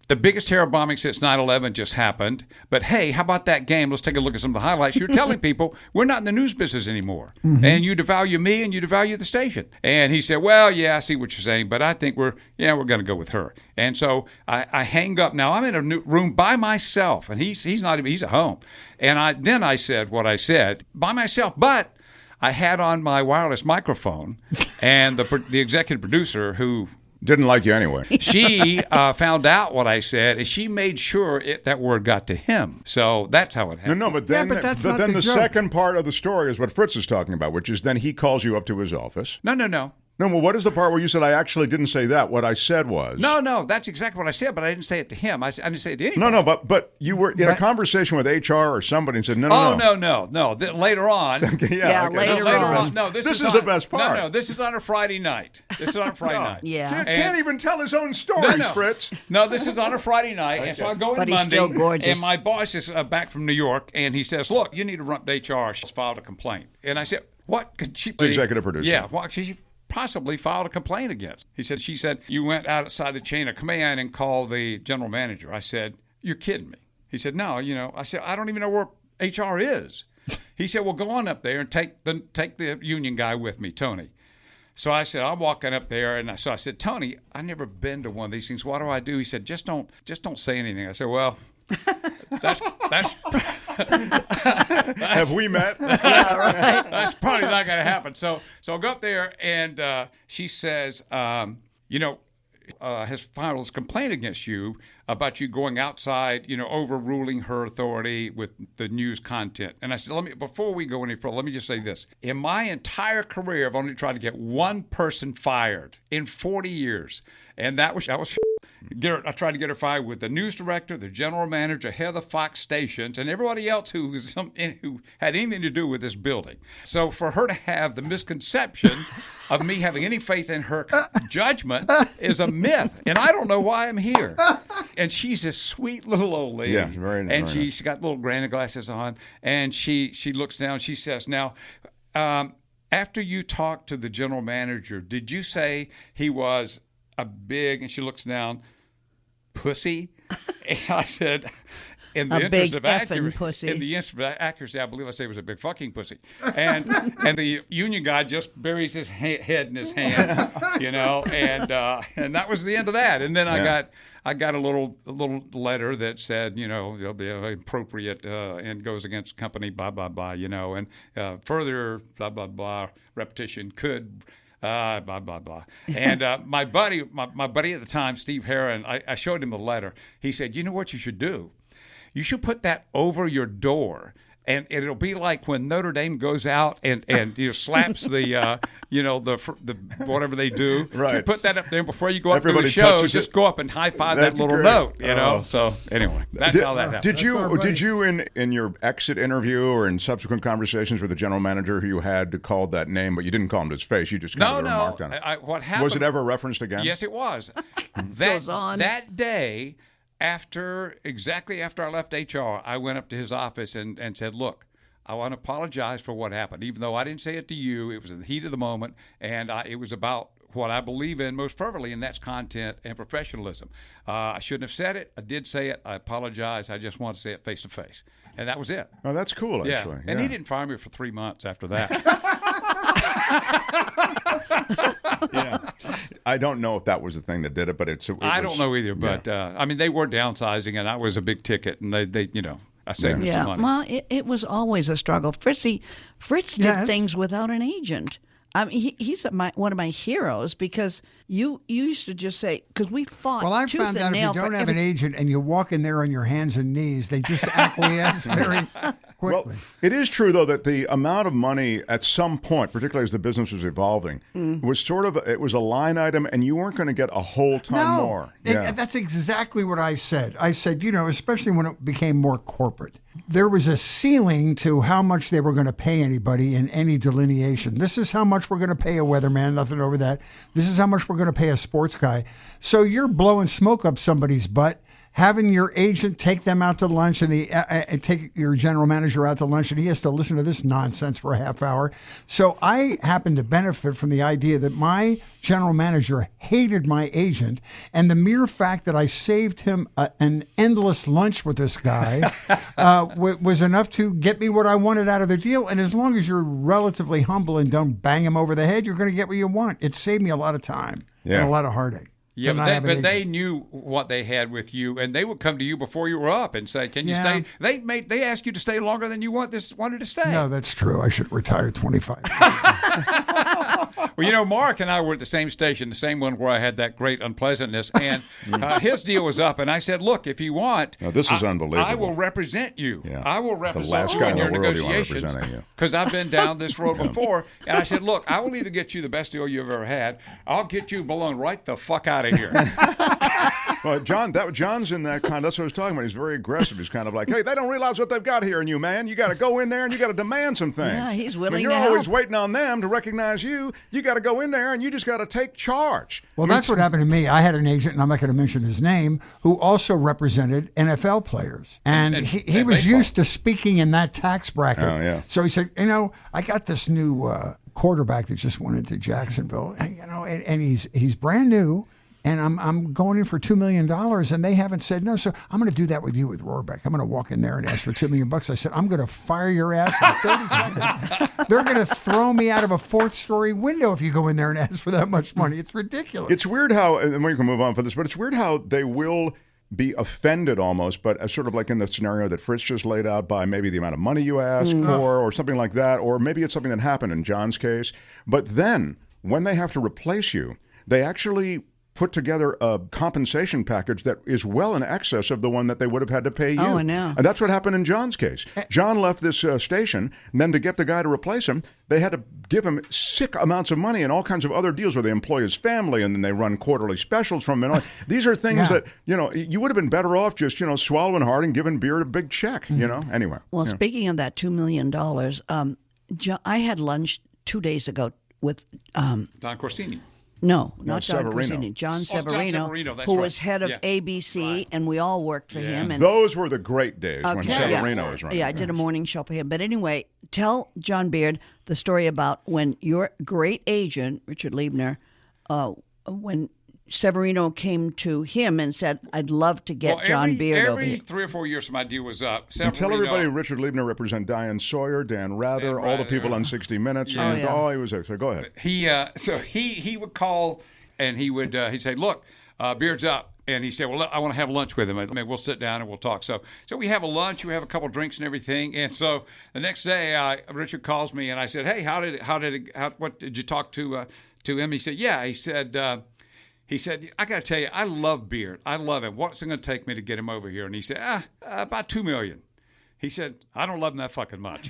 the biggest terror bombing since 9/11 just happened. But hey, how about that game? Let's take a look at some of the highlights. You're telling people we're not in the news business anymore. Mm-hmm. And you devalue me and you devalue the station. And he said, well, yeah, I see what you're saying, but I think we're going to go with her. And so I hang up. Now I'm in a room by myself, and he's at home. And I said what I said by myself, but I had on my wireless microphone, and the executive producer who didn't like you anyway. She found out what I said, and she made sure that word got to him. So that's how it happened. No, but then, the second part of the story is what Fritz is talking about, which is then he calls you up to his office. No. No, well, what is the part where you said, I actually didn't say that? What I said was... No, that's exactly what I said, but I didn't say it to him. I didn't say it to anybody. No, but you were in a conversation with HR or somebody and said, no. Later on. Okay, later on. No, this is the best part. No, this is on a Friday night. night. Yeah. Can't even tell his own stories, Fritz. No, this is on a Friday night, and so I go in but Monday, he's still gorgeous. And my boss is back from New York, and he says, look, you need to run to HR. She's filed a complaint. And I said, what? Could she... The executive producer. Yeah, well, she possibly filed a complaint against. She said, you went outside the chain of command and called the general manager. I said, you're kidding me. He said, no, I said, I don't even know where HR is. He said, well, go on up there and take the union guy with me, Tony. So I said, I'm walking up there, and so I said, Tony, I've never been to one of these things. What do I do? He said, just don't say anything. I said, well, that's have we met? Yeah, right. That's probably not going to happen. So I go up there, and she says, has filed this complaint against you about you going outside, overruling her authority with the news content. And I said, before we go any further, let me just say this. In my entire career, I've only tried to get one person fired in 40 years. And that was I tried to get her fired with the news director, the general manager, head of the Fox stations, and everybody else who had anything to do with this building. So for her to have the misconception of me having any faith in her judgment is a myth. And I don't know why I'm here. And she's a sweet little old lady. Yeah, very nice. And she's got little granny glasses on. And she looks down. She says, now, after you talked to the general manager, did you say he was a big, and she looks down, pussy? And I said, in the interest of accuracy, I believe I say it was a big fucking pussy. And the union guy just buries his head in his hand, and that was the end of that. And then I got a little letter that said, they'll be appropriate and goes against company, blah blah blah, and further blah blah blah repetition could. Blah blah blah, and my buddy at the time, Steve Herron, I showed him the letter. He said, "You know what you should do? You should put that over your door, and it'll be like when Notre Dame goes out and slaps the the whatever they do. Right. You put that up there before you go up Everybody to the show. touches just it. go up and high five That's that little great. note. So anyway, that's how that happened. Did you in your exit interview or in subsequent conversations with the general manager who you had called that name, but you didn't call him to his face? You just kind of remarked on it. What happened? Was it ever referenced again? Yes, it was. Goes on. That day, exactly after I left HR, I went up to his office and said, look, I want to apologize for what happened. Even though I didn't say it to you, it was in the heat of the moment, and it was about what I believe in most fervently, and that's content and professionalism. I shouldn't have said it. I did say it. I apologize. I just want to say it face to face. And that was it. Oh, that's cool, actually. And he didn't fire me for 3 months after that. Yeah. I don't know if that was the thing that did it, but I don't know either. But, I mean, they were downsizing, and I was a big ticket, and they I saved them some money. Well, it was always a struggle. Fritz did things without an agent. I mean, he's one of my heroes because you used to just say, because we fought. Well, I've found out if you don't have an agent and you walk in there on your hands and knees, they just acquiesce very quickly. Well, it is true, though, that the amount of money at some point, particularly as the business was evolving, was it was a line item, and you weren't going to get a whole ton more. That's exactly what I said. I said, especially when it became more corporate, there was a ceiling to how much they were going to pay anybody in any delineation. This is how much we're going to pay a weatherman, nothing over that. This is how much we're going to pay a sports guy. So you're blowing smoke up somebody's butt, having your agent take them out to lunch and take your general manager out to lunch, and he has to listen to this nonsense for a half hour. So I happen to benefit from the idea that my general manager hated my agent, and the mere fact that I saved him an endless lunch with this guy was enough to get me what I wanted out of the deal. And as long as you're relatively humble and don't bang him over the head, you're going to get what you want. It saved me a lot of time and a lot of heartache. Yeah, but they knew what they had with you, and they would come to you before you were up and say, "Can you stay?" They asked you to stay longer than you wanted to stay. No, that's true. I should retire 25. Well, Mark and I were at the same station, the same one where I had that great unpleasantness, and his deal was up, and I said, "Look, if you want, this is unbelievable. I will represent you. Yeah. I will represent you in your negotiations because I've been down this road before." And I said, "Look, I will either get you the best deal you've ever had. I'll get you blown right the fuck out of here." Well, John's in that kind. That's what I was talking about. He's very aggressive. He's kind of like, "Hey, they don't realize what they've got here in you, man. You got to go in there and you got to demand some things. Yeah, he's willing you're to always help. waiting on them to recognize you. You got to go in there and you just got to take charge." Well, that's what happened to me. I had an agent, and I'm not going to mention his name, who also represented NFL players, and he was used to speaking in that tax bracket. Oh, yeah. So he said, I got this new quarterback that just went into Jacksonville, and he's brand new. And I'm going in for $2 million, and they haven't said no. So I'm going to do that with you with Rohrbeck. I'm going to walk in there and ask for $2 million. I said, I'm going to fire your ass in 30 seconds. They're going to throw me out of a 4th-story window if you go in there and ask for that much money. It's ridiculous. It's weird how, and we can move on for this, but it's weird how they will be offended almost, but sort of like in the scenario that Fritz just laid out by maybe the amount of money you ask for or something like that, or maybe it's something that happened in John's case. But then when they have to replace you, they actually put together a compensation package that is well in excess of the one that they would have had to pay you. Oh, I know. And that's what happened in John's case. John left this station, and then to get the guy to replace him, they had to give him sick amounts of money and all kinds of other deals where they employ his family, and then they run quarterly specials from him. These are things that, you would have been better off just, swallowing hard and giving Beard a big check, Anyway. Well, speaking of that $2 million, I had lunch 2 days ago with Don Corsini. No, not Don Severino. Corsini. John Severino, that's who right. was head of ABC, and we all worked for him. And those were the great days when Severino was running. Yeah, I did a morning show for him. But anyway, tell John Beard the story about when your great agent, Richard Liebner, when Severino came to him and said, "I'd love to get John Beard over here." Every 3 or 4 years my deal was up. And tell everybody Richard Liebner represent Diane Sawyer, Dan Rather, all the people on 60 Minutes. Yeah. He was there. So go ahead. He would call and he'd say, "Look, Beard's up." And he said, "Well, I want to have lunch with him. I mean, we'll sit down and we'll talk." So we have a lunch, we have a couple of drinks and everything. And so the next day, Richard calls me and I said, "Hey, what did you talk to him?" He said, "Yeah." He said, "I got to tell you, I love Beard. I love him. What's it going to take me to get him over here?" And he said, "About $2 million." He said, "I don't love him that fucking much."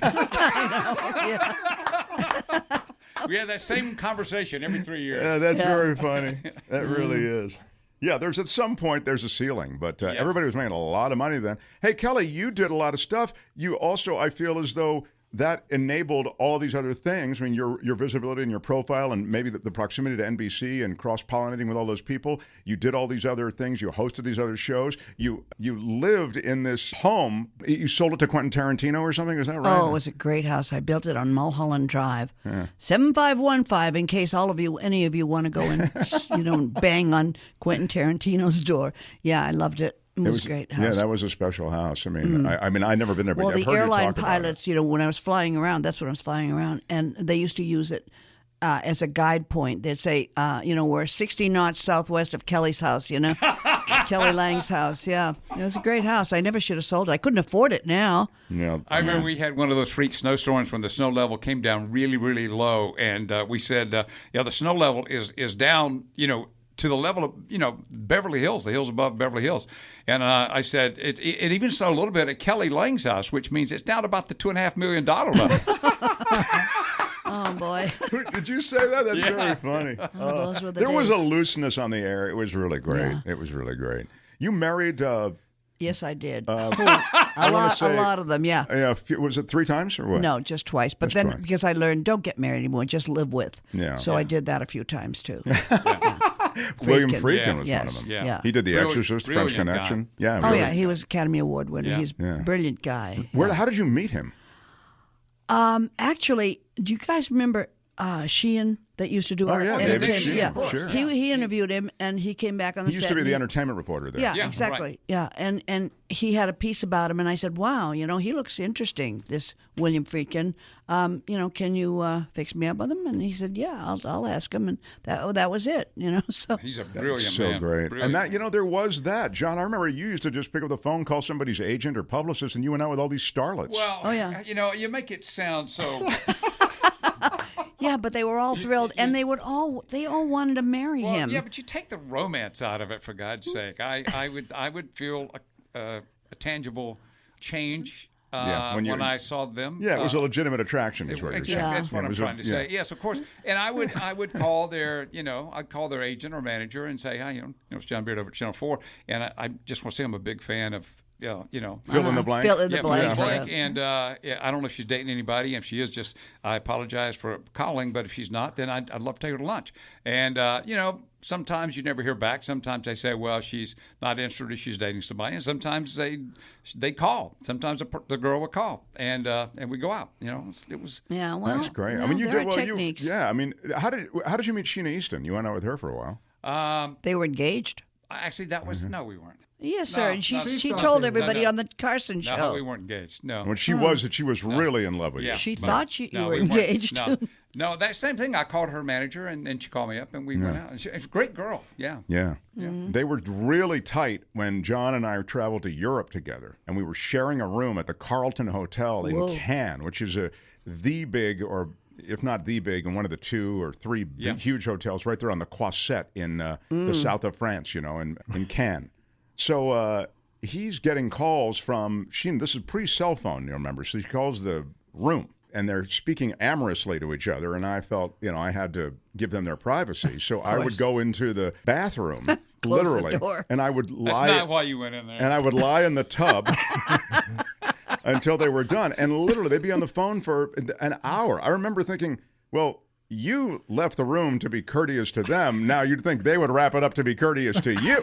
We had that same conversation every 3 years. Yeah, that's very funny. That really is. Yeah, at some point there's a ceiling, but everybody was making a lot of money then. Hey, Kelly, you did a lot of stuff. You also, I feel as though that enabled all these other things. I mean, your visibility and your profile, and maybe the proximity to NBC and cross-pollinating with all those people. You did all these other things. You hosted these other shows. You lived in this home. You sold it to Quentin Tarantino or something. Is that right? Oh, it was a great house. I built it on Mulholland Drive, 7515. In case any of you want to go and bang on Quentin Tarantino's door. Yeah, I loved it. It was a great house. Yeah, that was a special house. I mean, I've never been there, but well, I've the heard airline you talk pilots, when I was flying around, that's when I was flying around, and they used to use it as a guide point. They'd say, we're 60 knots southwest of Kelly's house, Kelly Lange's house. Yeah, it was a great house. I never should have sold it. I couldn't afford it now. Yeah. I remember we had one of those freak snowstorms when the snow level came down really, really low, and we said, the snow level is down, to the level of, Beverly Hills, the hills above Beverly Hills. And I said, it even snowed a little bit at Kelly Lange's house, which means it's down about the $2.5 million level. Oh, boy. Did you say that? That's very funny. Those were the there was days. a looseness on the air. It was really great. Yeah. It was really great. You married... Yes, I did. I a wanna say- lot of them, yeah. was it 3 times or what? No, just twice. But Just then, twice. because I learned, don't get married anymore, just live with. Yeah. So I did that a few times, too. William Friedkin. Friedkin was one Yes. of them. Yeah. He did The Brilliant- Exorcist, French brilliant Connection. guy. Yeah. Oh, really. yeah, he was Academy Award winner. Yeah. He's a brilliant guy. How did you meet him? Actually, do you guys remember Sheehan that used to do our yeah, David entertainment? Sheehan, Yeah, sure. he interviewed him, and he came back on the He set. used to be and the entertainment reporter there. Yeah, Yeah, exactly. right. Yeah, and he had a piece about him, and I said, "Wow, he looks interesting. This William Friedkin. Can you fix me up with him?" And he said, "Yeah, I'll ask him." And that was it. So He's a brilliant So man. great. Brilliant. And that, there was that. John, I remember you used to just pick up the phone, call somebody's agent or publicist, and you went out with all these starlets. Well, Oh, yeah. You make it sound so... yeah, but they were all thrilled, and they all wanted to marry him. Yeah, but you take the romance out of it, for God's sake. I would feel a tangible change when I saw them. Yeah, it was a legitimate attraction, is what you're Exactly, saying. that's what It I'm was trying to say. Yes, of course. And I would call their, I'd call their agent or manager and say, hi, it's John Beard over at Channel 4, and I just want to say I'm a big fan of, Fill in the blank. Fill in the yeah, blanks. blank. Yeah. And I don't know if she's dating anybody. If she is, just I apologize for calling. But if she's not, then I'd love to take her to lunch. And sometimes you never hear back. Sometimes they say, well, she's not interested. She's dating somebody. And sometimes they call. Sometimes the girl will call, and we go out. It was. Yeah, well, That's great. no, I mean, you there did are well. techniques. I mean, how did you meet Sheena Easton? You went out with her for a while. They were engaged. Actually, that was no, we weren't. Yes, sir. No, and she no. she thought told they- everybody no. on the Carson show. No, we weren't engaged. No. When she was really in love with you. Yeah. She No. thought you No, were we weren't. engaged. No, that same thing. I called her manager, and she called me up, and we went out. And she's a great girl. Yeah. Yeah. Mm-hmm. They were really tight when John and I traveled to Europe together, and we were sharing a room at the Carlton Hotel in Whoa. Cannes, which is the big, or if not the big, and one of the 2 or 3 big, Yeah. huge hotels right there on the Croisette in the south of France, in Cannes. So he's getting calls from Sheena. This is pre-cell phone, you remember. So he calls the room, and they're speaking amorously to each other, and I felt, I had to give them their privacy. So I would go into the bathroom, literally, the door. and I would That's lie. not why you went in there. And I would lie in the tub until they were done. And literally, they'd be on the phone for an hour. I remember thinking, well, you left the room to be courteous to them. Now you'd think they would wrap it up to be courteous to you.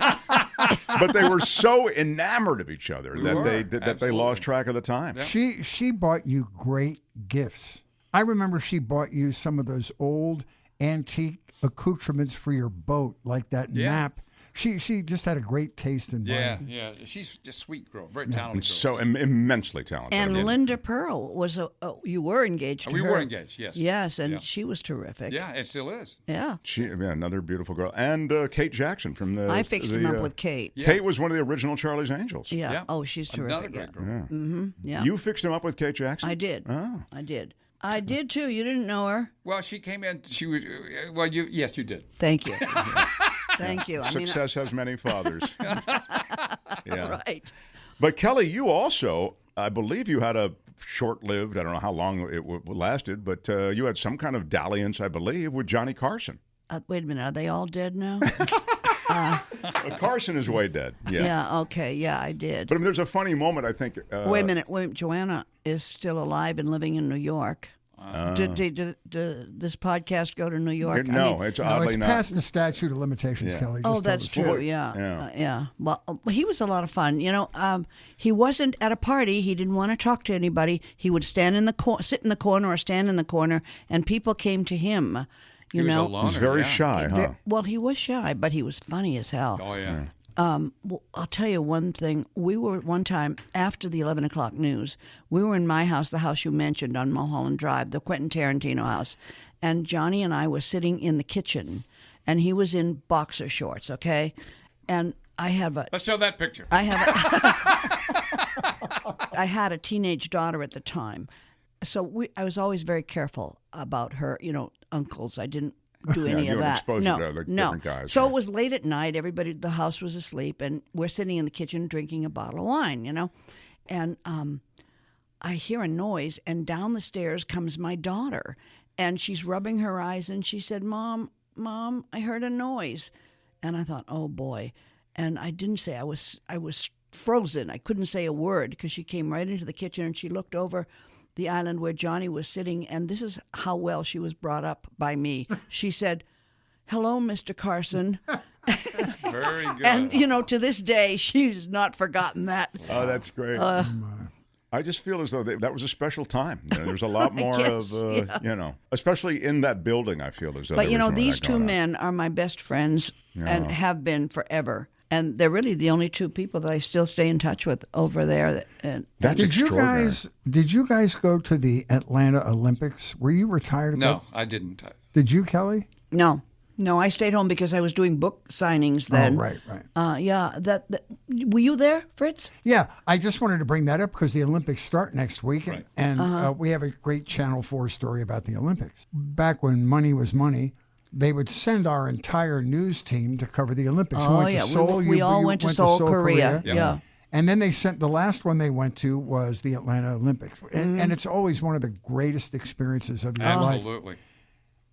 But they were so enamored of each other that they lost track of the time. She bought you great gifts. I remember she bought you some of those old antique accoutrements for your boat, like that map. She just had a great taste in buying. Yeah. She's just a sweet girl, very talented girl. So immensely talented. And Linda Pearl was you were engaged to We her. were engaged, yes. Yes, and Yeah. she was terrific. Yeah, it still is. Yeah. Another beautiful girl. And Kate Jackson from the... I fixed him up with Kate. Yeah. Kate was one of the original Charlie's Angels. Yeah. Yeah. Oh, she's Another terrific. great Yeah. girl. Yeah. You fixed him up with Kate Jackson? I did. Oh. I did. I did too. You didn't know her. Well, she came in. She was. Well, yes, you did. Thank you. Thank you. Success has many fathers. Yeah. Right. But Kelly, you also, I believe you had a short-lived, I don't know how long it lasted, but you had some kind of dalliance, I believe, with Johnny Carson. Wait a minute. Are they all dead now? Carson is way dead. Yeah. Yeah, okay, yeah, I did. But I mean, there's a funny moment, I think. Wait a minute. Joanna is still alive and living in New York. Did this podcast go to New York? No, it's oddly not. Past the statute of limitations, Kelly. Oh, Just that's tell us. true. Yeah. Well, he was a lot of fun. He wasn't at a party. He didn't want to talk to anybody. He would stand in the sit in the corner or stand in the corner, and people came to him. He was a loner, He's very shy, huh? Well, he was shy, but he was funny as hell. Oh, yeah. Well, I'll tell you one thing. We were one time after the 11 o'clock news. We were in my house, the house you mentioned on Mulholland Drive, the Quentin Tarantino house, and Johnny and I were sitting in the kitchen, and he was in boxer shorts. Okay, and I have a. Let's show that picture. I had a teenage daughter at the time, so I was always very careful about her. Uncles. I didn't do any of that. Expose her to other different guys. So it was late at night. The house was asleep, and we're sitting in the kitchen drinking a bottle of wine, And I hear a noise, and down the stairs comes my daughter, and she's rubbing her eyes, and she said, Mom, I heard a noise. And I thought, oh, boy. And I didn't say. I was frozen. I couldn't say a word because she came right into the kitchen, and she looked over the island where Johnny was sitting, and this is how well she was brought up by me. She said, hello, Mr. Carson. Very good. And, to this day, she's not forgotten that. Oh, that's great. I just feel as though that was a special time. There's a lot more guess, especially in that building, I feel as though. But, these two men are my best friends and have been forever. And they're really the only two people that I still stay in touch with over there. That's extraordinary. Did you guys go to the Atlanta Olympics? Were you retired? No, I didn't. Did you, Kelly? No, I stayed home because I was doing book signings then. Oh, right. Were you there, Fritz? Yeah, I just wanted to bring that up because the Olympics start next week, Right. and we have a great Channel 4 story about the Olympics. Back when money was money, they would send our entire news team to cover the Olympics. Oh, we went yeah. to Seoul. We all went to Seoul, Korea. Yeah. And then the last one they went to was the Atlanta Olympics. And it's always one of the greatest experiences of your life. Absolutely.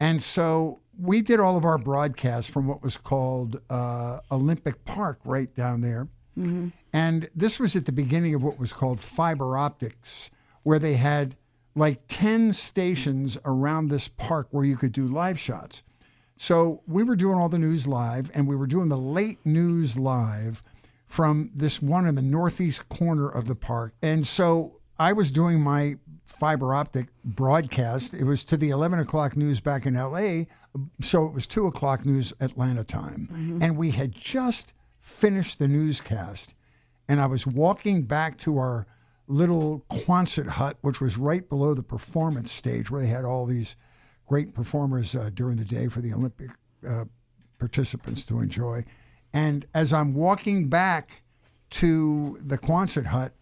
And so we did all of our broadcasts from what was called Olympic Park right down there. Mm-hmm. And this was at the beginning of what was called fiber optics, where they had like 10 stations around this park where you could do live shots. So we were doing all the news live, and we were doing the late news live from this one in the northeast corner of the park. And so I was doing my fiber optic broadcast. It was to the 11 o'clock news back in L.A., so it was 2 o'clock news Atlanta time. Mm-hmm. And we had just finished the newscast, and I was walking back to our little Quonset hut, which was right below the performance stage where they had all these great performers during the day for the Olympic participants to enjoy. And as I'm walking back to the Quonset hut,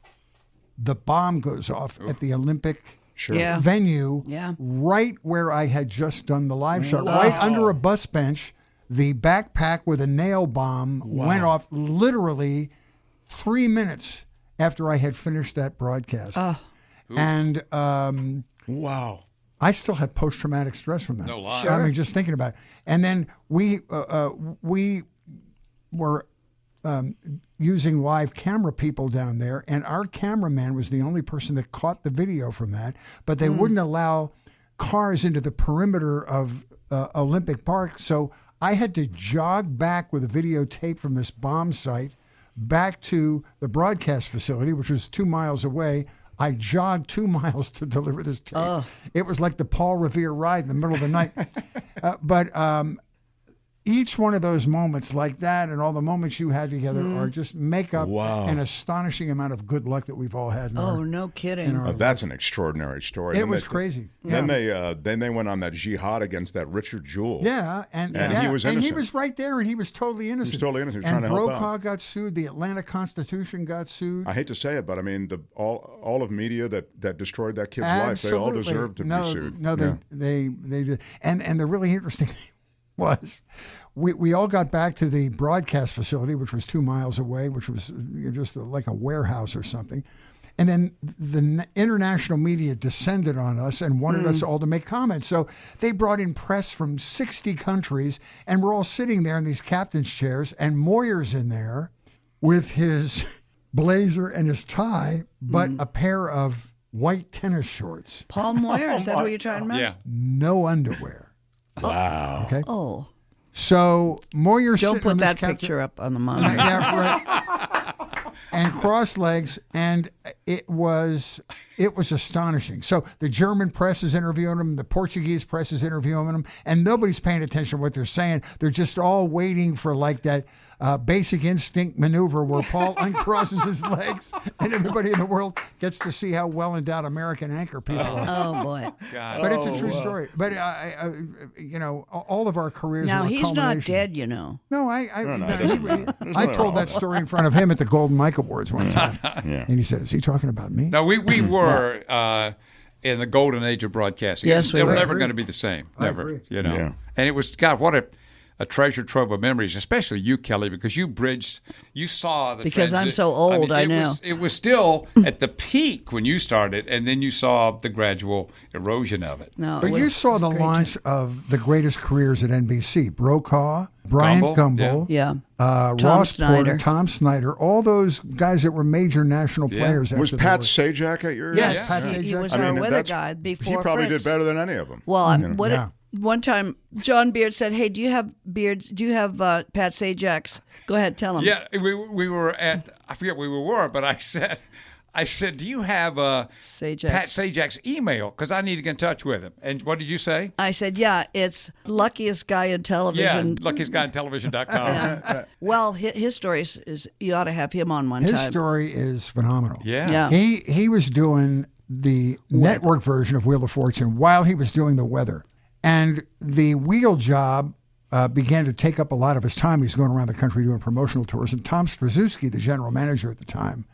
the bomb goes off at the Olympic venue, right where I had just done the live shot, right under a bus bench. The backpack with a nail bomb went off literally 3 minutes after I had finished that broadcast. And wow. I still have post-traumatic stress from that. No lie. Sure. I mean, just thinking about it. And then we were using live camera people down there, and our cameraman was the only person that caught the video from that. But they wouldn't allow cars into the perimeter of Olympic Park, so I had to jog back with a videotape from this bomb site back to the broadcast facility, which was 2 miles away. I jogged 2 miles to deliver this tape. It was like the Paul Revere ride in the middle of the night. But each one of those moments like that and all the moments you had together are just make up an astonishing amount of good luck that we've all had. No kidding. That's an extraordinary story. It was crazy. Then they went on that jihad against that Richard Jewell. Yeah, and he was innocent. And he was right there, and he was totally innocent. He was totally innocent. He was and trying to help out. Brokaw got sued. The Atlanta Constitution got sued. I hate to say it, but I mean, all of media that destroyed that kid's life, they all deserve to be sued. No, they did. And the really interesting thing was we all got back to the broadcast facility, which was 2 miles away, which was just like a warehouse or something. And then the international media descended on us and wanted us all to make comments. So they brought in press from 60 countries, and we're all sitting there in these captain's chairs, and Moyer's in there with his blazer and his tie, but a pair of white tennis shorts. Paul Moyer, is that what you're talking about? Yeah. No underwear. Wow. Okay. Oh, So Moyer's don't sitting on put this that captain- picture up on the monitor. Yeah, right. And cross legs, and it was astonishing. So the German press is interviewing him, the Portuguese press is interviewing him, and nobody's paying attention to what they're saying. They're just all waiting for like that basic instinct maneuver where Paul uncrosses his legs, and everybody in the world gets to see how well endowed American anchor people are. Oh boy! God. But it's a true story. But all of our careers. Now are a he's not culmination. dead, you know. No, There's I nothing told wrong that with story in front of him at the Golden Mike Awards one time, and he said, "Is he talking about me?" No, we were in the golden age of broadcasting. Yes, we they were were. never I agree. going to be the same. I Never. agree. You know. Yeah. And it was, God, what a treasure trove of memories, especially you, Kelly, because you saw the Because I'm transi- so old, I know. It was still at the peak when you started, and then you saw the gradual erosion of it. No, But it you was- saw it the was a great launch of the greatest careers at NBC: Brokaw, Bryant Gumbel, Gumbel, Yeah. Ross Snyder. Porter, Tom Snyder, all those guys that were major national players. Was after Pat the war. Sajak at your Yes, age? Pat He Sajak. was I our mean, weather that's- guy before He probably Fritz. did better than any of them. Well, Yeah. one time John Beard said, "Hey, do you have Beards? Do you have Pat Sajak's?" Go ahead, tell him. Yeah, we were at, I forget where we were, but I said, do you have Sajak's. Pat Sajak's email? Because I need to get in touch with him. And what did you say? I said, "Yeah, it's luckiest guy in Yeah, television." luckiestguyintelevision.com. Well, his story is you ought to have him on one His time. story is phenomenal. Yeah. Yeah. He was doing the network version of Wheel of Fortune while he was doing the weather. And the wheel job began to take up a lot of his time. He's going around the country doing promotional tours. And Tom Straszewski, the general manager at the time,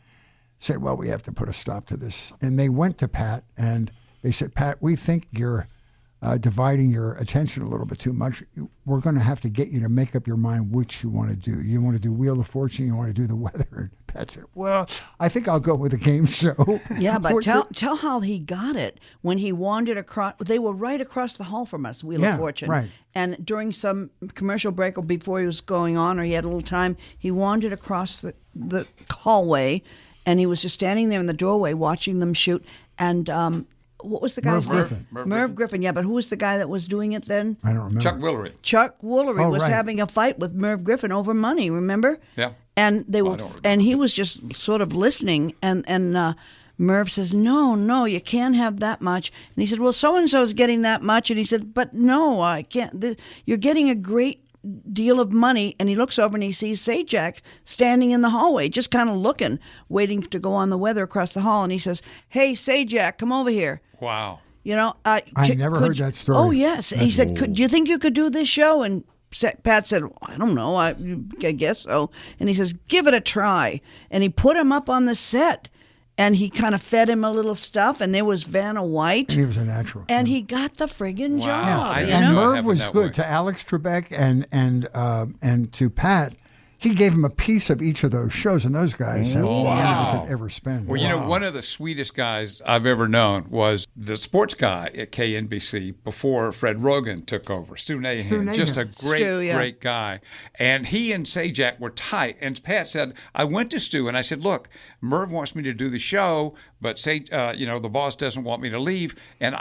said, "Well, we have to put a stop to this." And they went to Pat and they said, "Pat, we think you're dividing your attention a little bit too much. We're going to have to get you to make up your mind which you want to do. You want to do Wheel of Fortune, you want to do the weather." And Pat said, "Well, I think I'll go with a game show." Yeah, but Which tell how he got it when he wandered across. They were right across the hall from us, Wheel Yeah, of Fortune. right. And during some commercial break or before he was going on, or he had a little time, he wandered across the hallway, and he was just standing there in the doorway watching them shoot. And what was the guy's Merv name? Griffin. Merv Griffin. Yeah, but who was the guy that was doing it then? I don't remember. Chuck Willery. Chuck Woolery Oh, was right. having a fight with Merv Griffin over money. Remember? Yeah. And they were, don't remember. and he was just sort of listening, and Merv says, "No, you can't have that much." And he said, "Well, so and so's getting that much," and he said, "But no, I can't. You're getting a great deal of money." And he looks over and he sees Sajak standing in the hallway, just kind of looking, waiting to go on the weather across the hall. And he says, "Hey, Sajak, come over here." Wow. You know, I never heard that story. Oh yes, he said, "Do you think you could do this show?" And Pat said, "I don't know. I guess so." And he says, "Give it a try." And he put him up on the set, and he kind of fed him a little stuff. And there was Vanna White, And he was a natural. and he got the friggin' Wow. job. I you didn't And know? know it Merv happened was that good way. to Alex Trebek and to Pat. He gave him a piece of each of those shows, and those guys have more money than they could ever spend. Well, you know, one of the sweetest guys I've ever known was the sports guy at KNBC before Fred Rogan took over, Stu Nahan. Just a great, Stu, yeah. great guy. And he and Sajak were tight. And Pat said, I went to Stu and I said, "Look, Merv wants me to do the show, but the boss doesn't want me to leave. And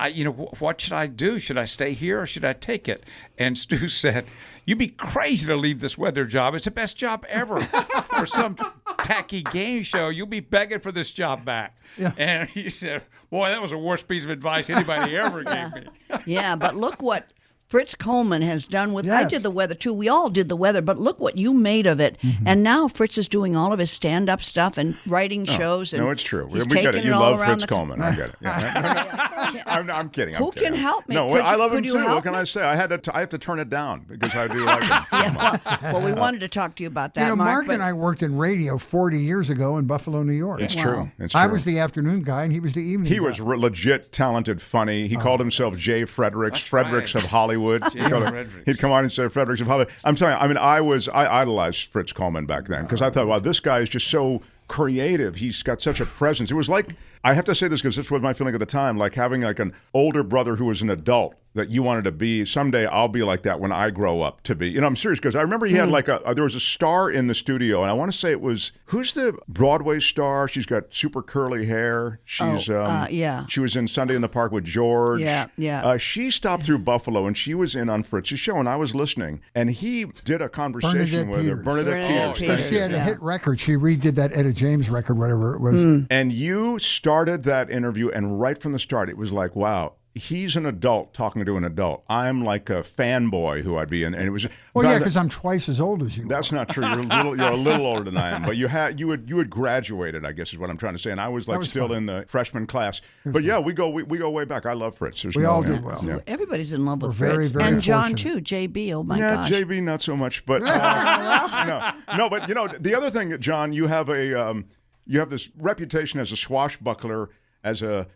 what should I do? Should I stay here or should I take it?" And Stu said, "You'd be crazy to leave this weather job. It's the best job ever. For some tacky game show, you'll be begging for this job back." Yeah. And he said, "Boy, that was the worst piece of advice anybody ever gave me." Yeah, but look what Fritz Coleman has done with. I Yes. did the weather too. We all did the weather, but look what you made of it. Mm-hmm. And now Fritz is doing all of his stand-up stuff and writing shows. And No, it's true. he's We get taking it. You all love around Fritz the Coleman. I get it. Yeah. I'm kidding. Who can help me? No, Could I you- love him could you too. help What can me? I say? I have to turn it down because I do like him. Yeah, well, we wanted to talk to you about that, You know, Mark but and I worked in radio 40 years ago in Buffalo, New York. It's Wow. true. It's I true. was the afternoon guy, and he was the evening He guy. was legit talented, funny. He called himself Jay Fredericks, That's Fredericks right. of Hollywood. Hollywood. He'd come on and say, Fredericks of Hollywood. I'm sorry. I mean, I idolized Fritz Coleman back then because I thought, wow, this guy is just so creative. He's got such a presence. It was like, I have to say this because this was my feeling at the time, like having like an older brother who was an adult that you wanted to be. Someday I'll be like that when I grow up to be. You know, I'm serious because I remember he had like there was a star in the studio, and I want to say it was, who's the Broadway star? She's got super curly hair. She's she was in Sunday in the Park with George. Yeah. She stopped through Buffalo, and she was in on Fritz's show, and I was listening, and he did a conversation with her. Bernadette Peters. She had a hit record. She redid that Etta James record, whatever it was. And you started that interview, and right from the start, it was like, wow, he's an adult talking to an adult. I'm like a fanboy who I'd be in, and it was. Well, yeah, because I'm twice as old as you. That's not true. You're a little older than I am, but you had graduated, I guess is what I'm trying to say, and I was like still in the freshman class. But yeah, we go way back. I love Fritz. We all did well. Yeah. Everybody's in love with very, Fritz, very and John fortunate. too. JB, oh my gosh. Yeah, JB not so much, but no. But you know, the other thing, John, you have this reputation as a swashbuckler, as a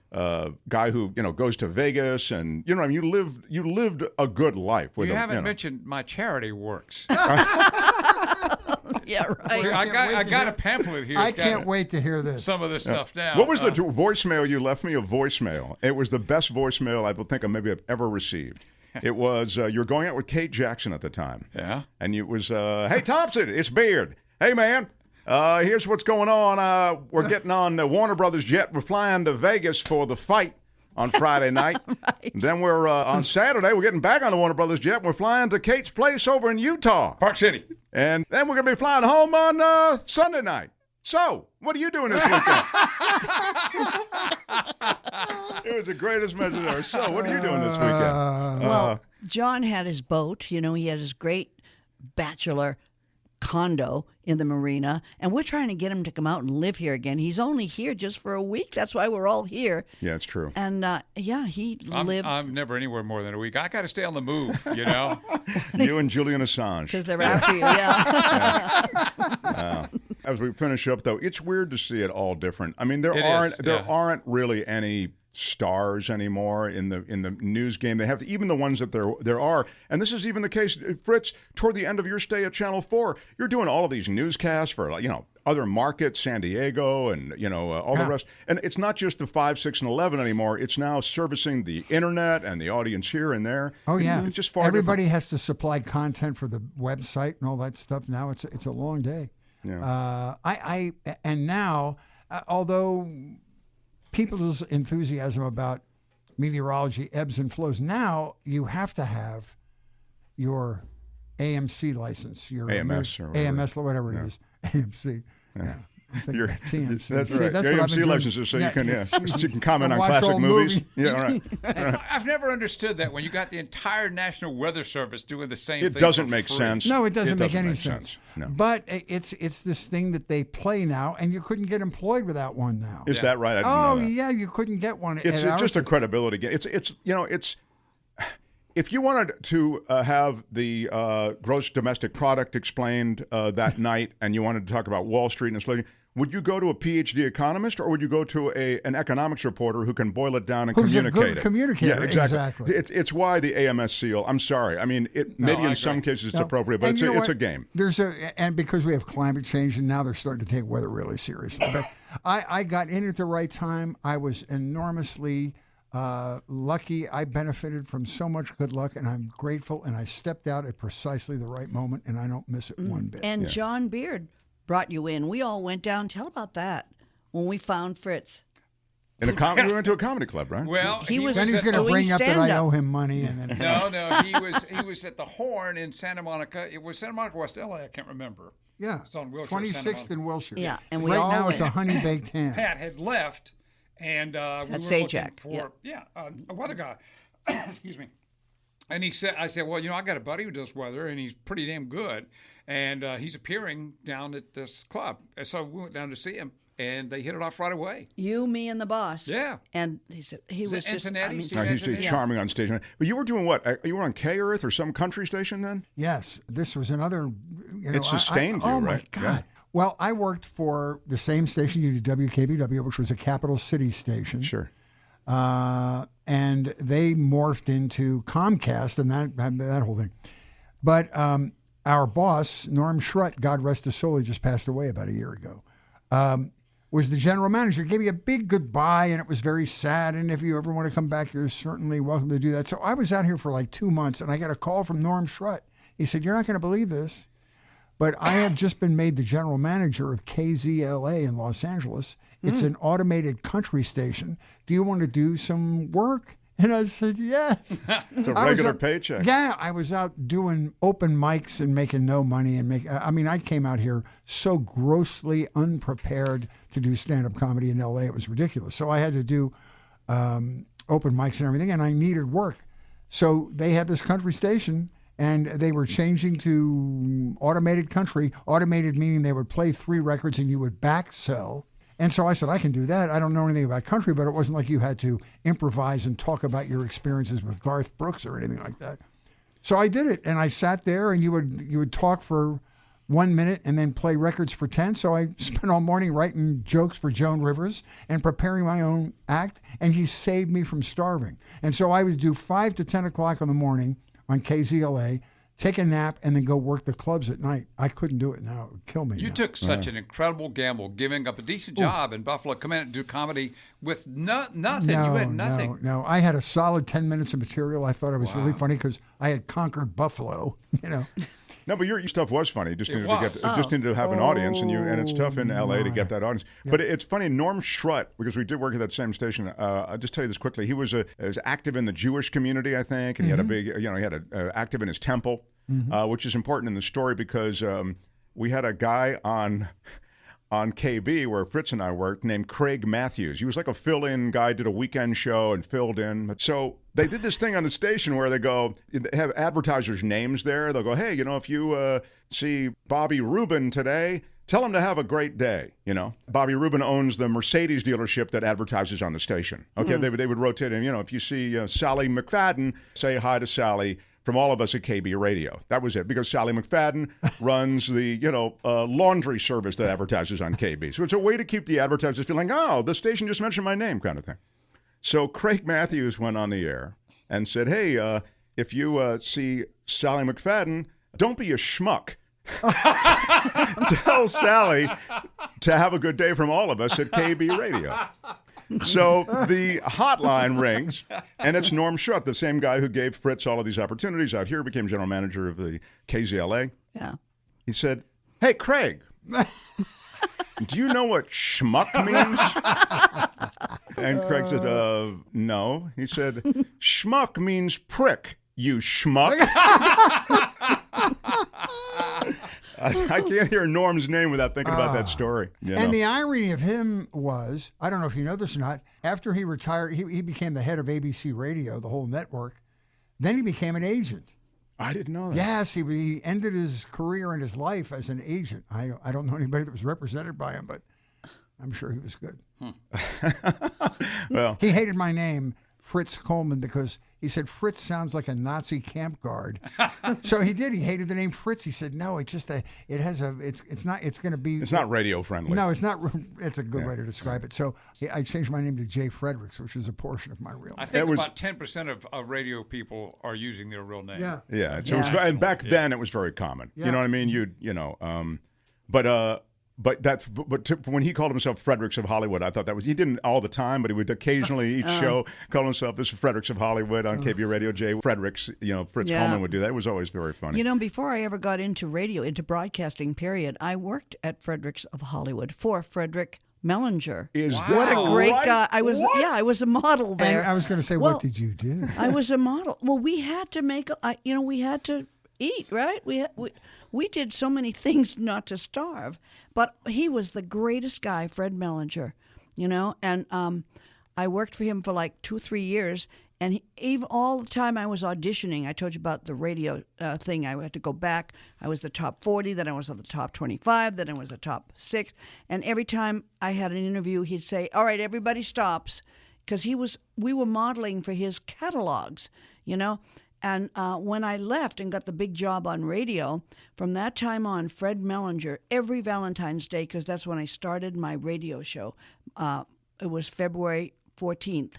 guy who goes to Vegas, and you lived a good life. You haven't mentioned my charity works. Yeah, right. I got a pamphlet here. I can't wait to hear this. Some of this stuff down. What was the voicemail you left me? A voicemail. It was the best voicemail I think I've ever received. It was you're going out with Kate Jackson at the time. Yeah. And it was, hey Thompson, it's Beard. Hey man. Here's what's going on. We're getting on the Warner Brothers jet. We're flying to Vegas for the fight on Friday night. Right. Then we're on Saturday. We're getting back on the Warner Brothers jet. We're flying to Kate's place over in Utah, Park City. And then we're going to be flying home on Sunday night. So, what are you doing this weekend? It was the greatest message ever. So, what are you doing this weekend? Well, John had his boat. He had his great bachelor condo in the marina, and we're trying to get him to come out and live here again. He's only here just for a week. That's why we're all here. Yeah, it's true. And he lived. I'm never anywhere more than a week. I got to stay on the move, You and Julian Assange. Because they're after you, yeah. As we finish up, though, it's weird to see it all different. I mean, there aren't really any stars anymore in the news game. They have to, even the ones that there are, and this is even the case, Fritz, toward the end of your stay at Channel 4, you're doing all of these newscasts for other markets, San Diego, and all the rest. And it's not just the 5, 6, and 11 anymore. It's now servicing the internet and the audience here and there. Oh yeah, it's just far. Everybody has to supply content for the website and all that stuff. Now it's a long day. Yeah. And now, although people's enthusiasm about meteorology ebbs and flows, now you have to have your AMC license, your AMS or whatever. AMS, whatever it is, AMC. Yeah. Your TMC. That's right. That's your what I've been AMC doing. licenses, so you can comment on watch classic old movies. movies. Yeah, all right. I've never understood that when you got the entire National Weather Service doing the same thing. It doesn't for make free. sense. No, it doesn't make any sense. No. But it's this thing that they play now, and you couldn't get employed without one now. Is that right? I didn't know that. Yeah, you couldn't get one. It's just a credibility game. It's if you wanted to have the gross domestic product explained that night, and you wanted to talk about Wall Street and inflation, would you go to a PhD economist, or would you go to an economics reporter who can boil it down and communicate a good it? communicator? Yeah, exactly. It's why the AMS seal. I'm sorry. I mean, maybe in some cases it's appropriate, but it's a game. And because we have climate change, and now they're starting to take weather really seriously. But I got in at the right time. I was enormously lucky. I benefited from so much good luck, and I'm grateful. And I stepped out at precisely the right moment, and I don't miss it one bit. And John Beard brought you in. We all went down. Tell about that when we found Fritz. We went to a comedy club, right? Well, he was then he's going to bring up that I owe him money, and then no, he was at the Horn in Santa Monica. It was Santa Monica, West LA. I can't remember. Yeah, it's on Wilshire, 26th and Wilshire. Yeah, and we right all now went. It's a honey baked ham. Pat had left, and we were Sajak, looking for a weather guy. Excuse me. And I said, well, I got a buddy who does weather, and he's pretty damn good, and he's appearing down at this club. And so we went down to see him, and they hit it off right away. You, me, and the boss. Yeah. And he said he was just. He's charming on stage. But you were doing what? You were on K-Earth or some country station then? Yes, this was another. It sustained you, oh right? my God. Yeah. Well, I worked for the same station you did, WKBW, which was a capital city station. Sure. And they morphed into Comcast and that whole thing. But our boss, Norm Schrott, God rest his soul, he just passed away about a year ago, was the general manager. He gave me a big goodbye, and it was very sad. And if you ever want to come back, you're certainly welcome to do that. So I was out here for like 2 months, and I got a call from Norm Schrott. He said, "You're not going to believe this, but I have just been made the general manager of KZLA in Los Angeles. It's an automated country station. Do you want to do some work?" And I said, yes. It's a regular paycheck. Yeah, I was out doing open mics and making no money. I came out here so grossly unprepared to do stand-up comedy in L.A. It was ridiculous. So I had to do open mics and everything, and I needed work. So they had this country station, and they were changing to automated country. Automated meaning they would play 3 records and you would back sell. And so I said, I can do that. I don't know anything about country, but it wasn't like you had to improvise and talk about your experiences with Garth Brooks or anything like that. So I did it, and I sat there, and you would talk for 1 minute and then play records for 10. So I spent all morning writing jokes for Joan Rivers and preparing my own act, and he saved me from starving. And so I would do 5 to 10 o'clock in the morning on KZLA, take a nap, and then go work the clubs at night. I couldn't do it now. It would kill me. You took such an incredible gamble, giving up a decent job in Buffalo, come in and do comedy with nothing. You had nothing. No. I had a solid 10 minutes of material. I thought it was really funny because I had conquered Buffalo, No, but your stuff was funny. Just needed to have an audience, and it's tough in L.A. to get that audience. Yep. But it's funny, Norm Schrott, because we did work at that same station. I'll just tell you this quickly. He was active in the Jewish community, I think, and he had a big, he had active in his temple, which is important in the story because we had a guy on KB where Fritz and I worked named Craig Matthews. He was like a fill-in guy, did a weekend show and filled in. So they did this thing on the station where they have advertisers' names there. They'll go, hey, if you see Bobby Rubin today, tell him to have a great day. Bobby Rubin owns the Mercedes dealership that advertises on the station. Okay, they would rotate him. If you see Sally McFadden, say hi to Sally from all of us at KB Radio. That was it, because Sally McFadden runs the, laundry service that advertises on KB. So it's a way to keep the advertisers feeling, oh, the station just mentioned my name kind of thing. So Craig Matthews went on the air and said, hey, if you see Sally McFadden, don't be a schmuck. Tell Sally to have a good day from all of us at KB Radio. So the hotline rings, and it's Norm Schrott, the same guy who gave Fritz all of these opportunities out here, became general manager of the KZLA. Yeah. He said, hey, Craig, do you know what schmuck means? And Craig said, no. He said, schmuck means prick, you schmuck. I can't hear Norm's name without thinking about that story. And the irony of him was, I don't know if you know this or not, after he retired, he became the head of ABC Radio, the whole network. Then he became an agent. I didn't know that. Yes, he ended his career and his life as an agent. I don't know anybody that was represented by him, but I'm sure he was good. Well, he hated my name, Fritz Coleman, because he said Fritz sounds like a Nazi camp guard. So he did. He hated the name Fritz. He said no. It's just it's not radio friendly. No, it's not. It's a good way to describe it. So I changed my name to Jay Fredericks, which is a portion of my real name. I think about 10% of radio people are using their real name. Yeah. So and back then it was very common. Yeah. You know what I mean? But when he called himself Fredericks of Hollywood, I thought he didn't all the time, but he would occasionally each show call himself this Fredericks of Hollywood on KB Radio. Jay Fredericks, Fritz Coleman would do that. It was always very funny. Before I ever got into radio, into broadcasting, period, I worked at Fredericks of Hollywood for Frederick Mellinger. What a great guy! I was a model there. And I was going to say, what did you do? I was a model. Well, we had to we had to eat, right? We did so many things not to starve, but he was the greatest guy, Fred Mellinger, and I worked for him for like 2-3 years, and even all the time I was auditioning. I told you about the radio thing. I had to go back. I was the top 40, then I was at the top 25, then I was the top 6, and every time I had an interview, he'd say, all right, everybody stops, because we were modeling for his catalogs, And when I left and got the big job on radio, from that time on, Fred Mellinger, every Valentine's Day, because that's when I started my radio show, it was February 14th,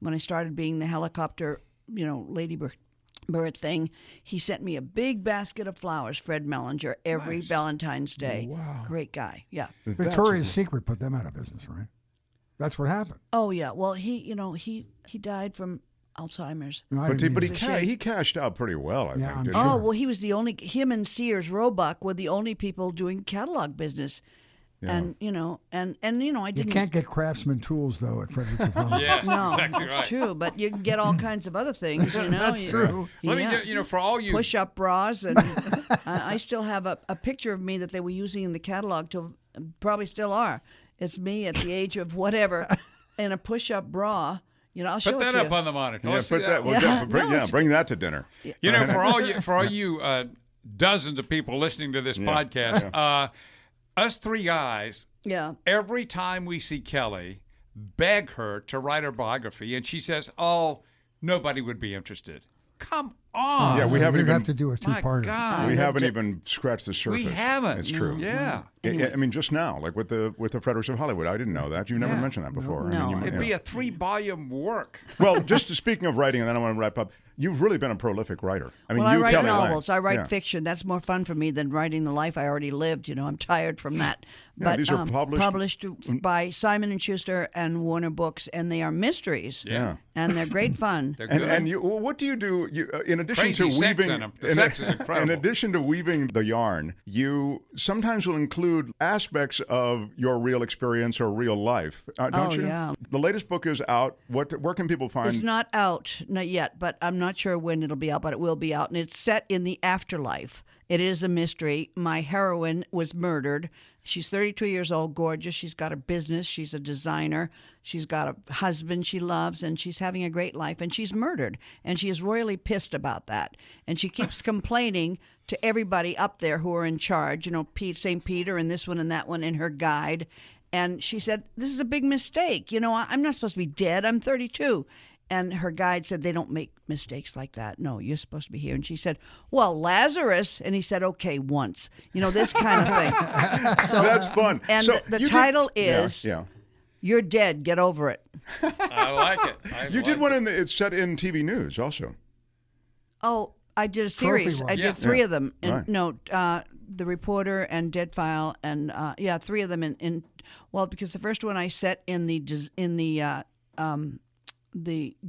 when I started being the helicopter, ladybird thing, he sent me a big basket of flowers, Fred Mellinger, every Valentine's Day. Wow. Great guy. Yeah. Victoria's Secret put them out of business, right? That's what happened. Oh, yeah. Well, he died from Alzheimer's. No, But he cashed out pretty well, I Yeah, think. I'm didn't sure. he? Oh, well, he was him and Sears Roebuck were the only people doing catalog business. Yeah. And, I You didn't. can't get Craftsman tools, though, at Frederick's Home. Yeah, No, exactly it's right. true, but you can get all kinds of other things, That's true. Let me get, for all you push-up bras, and I still have a picture of me that they were using in the catalog, till probably still are. It's me at the age of whatever, in a push-up bra. I'll show put it that to up you. on the monitor. Yeah, Let's see put that. Well, Yeah. bring that to dinner. For all you dozens of people listening to this podcast, us three guys, Yeah. every time we see Kelly, beg her to write her biography, and she says, "Oh, nobody would be interested." Come on. Yeah, we haven't You'd even. have to do a My two-parter. God. We haven't even scratched the surface. We haven't. It's true. Yeah. I mean, just now, like with the Fredericks of Hollywood, I didn't know that. You never Yeah. mentioned that before. No. I mean, It'd be a 3-volume work. Well, just speaking of writing, and then I want to wrap up. You've really been a prolific writer. I mean, Well, I you, write Kelly Lange. novels. I write Yeah. fiction. That's more fun for me than writing the life I already lived. I'm tired from that. Yeah, but these are published- by Simon & Schuster and Warner Books, and they are mysteries. Yeah. And they're great fun. They're good. And you, what do you do? You, in addition Crazy to sex weaving, in 'em. The sex is incredible. In addition to weaving the yarn, you sometimes will include aspects of your real experience or real life, don't Oh, you? yeah. The latest book is out. Where can people find? It's not out, not yet, but I'm not sure when it'll be out, but it will be out. And it's set in the afterlife. It is a mystery. My heroine was murdered. She's 32 years old, gorgeous. She's got a business. She's a designer. She's got a husband she loves, and she's having a great life. And she's murdered, and she is royally pissed about that. And she keeps complaining to everybody up there who are in charge, St. Peter and this one and that one in her guide. And she said, "This is a big mistake. I'm not supposed to be dead. I'm 32. And her guide said, "They don't make mistakes like that. No, you're supposed to be here." And she said, "Well, Lazarus." And he said, "Okay, once." This kind of thing. So That's fun. And So the you title did- is Yeah. "You're Dead. Get Over It." I like it. You did one it's set in TV news also. Oh, I did a series. One. I Yeah. did 3 of them. Right. The Reporter and Dead File, and 3 of them because the first one I set in the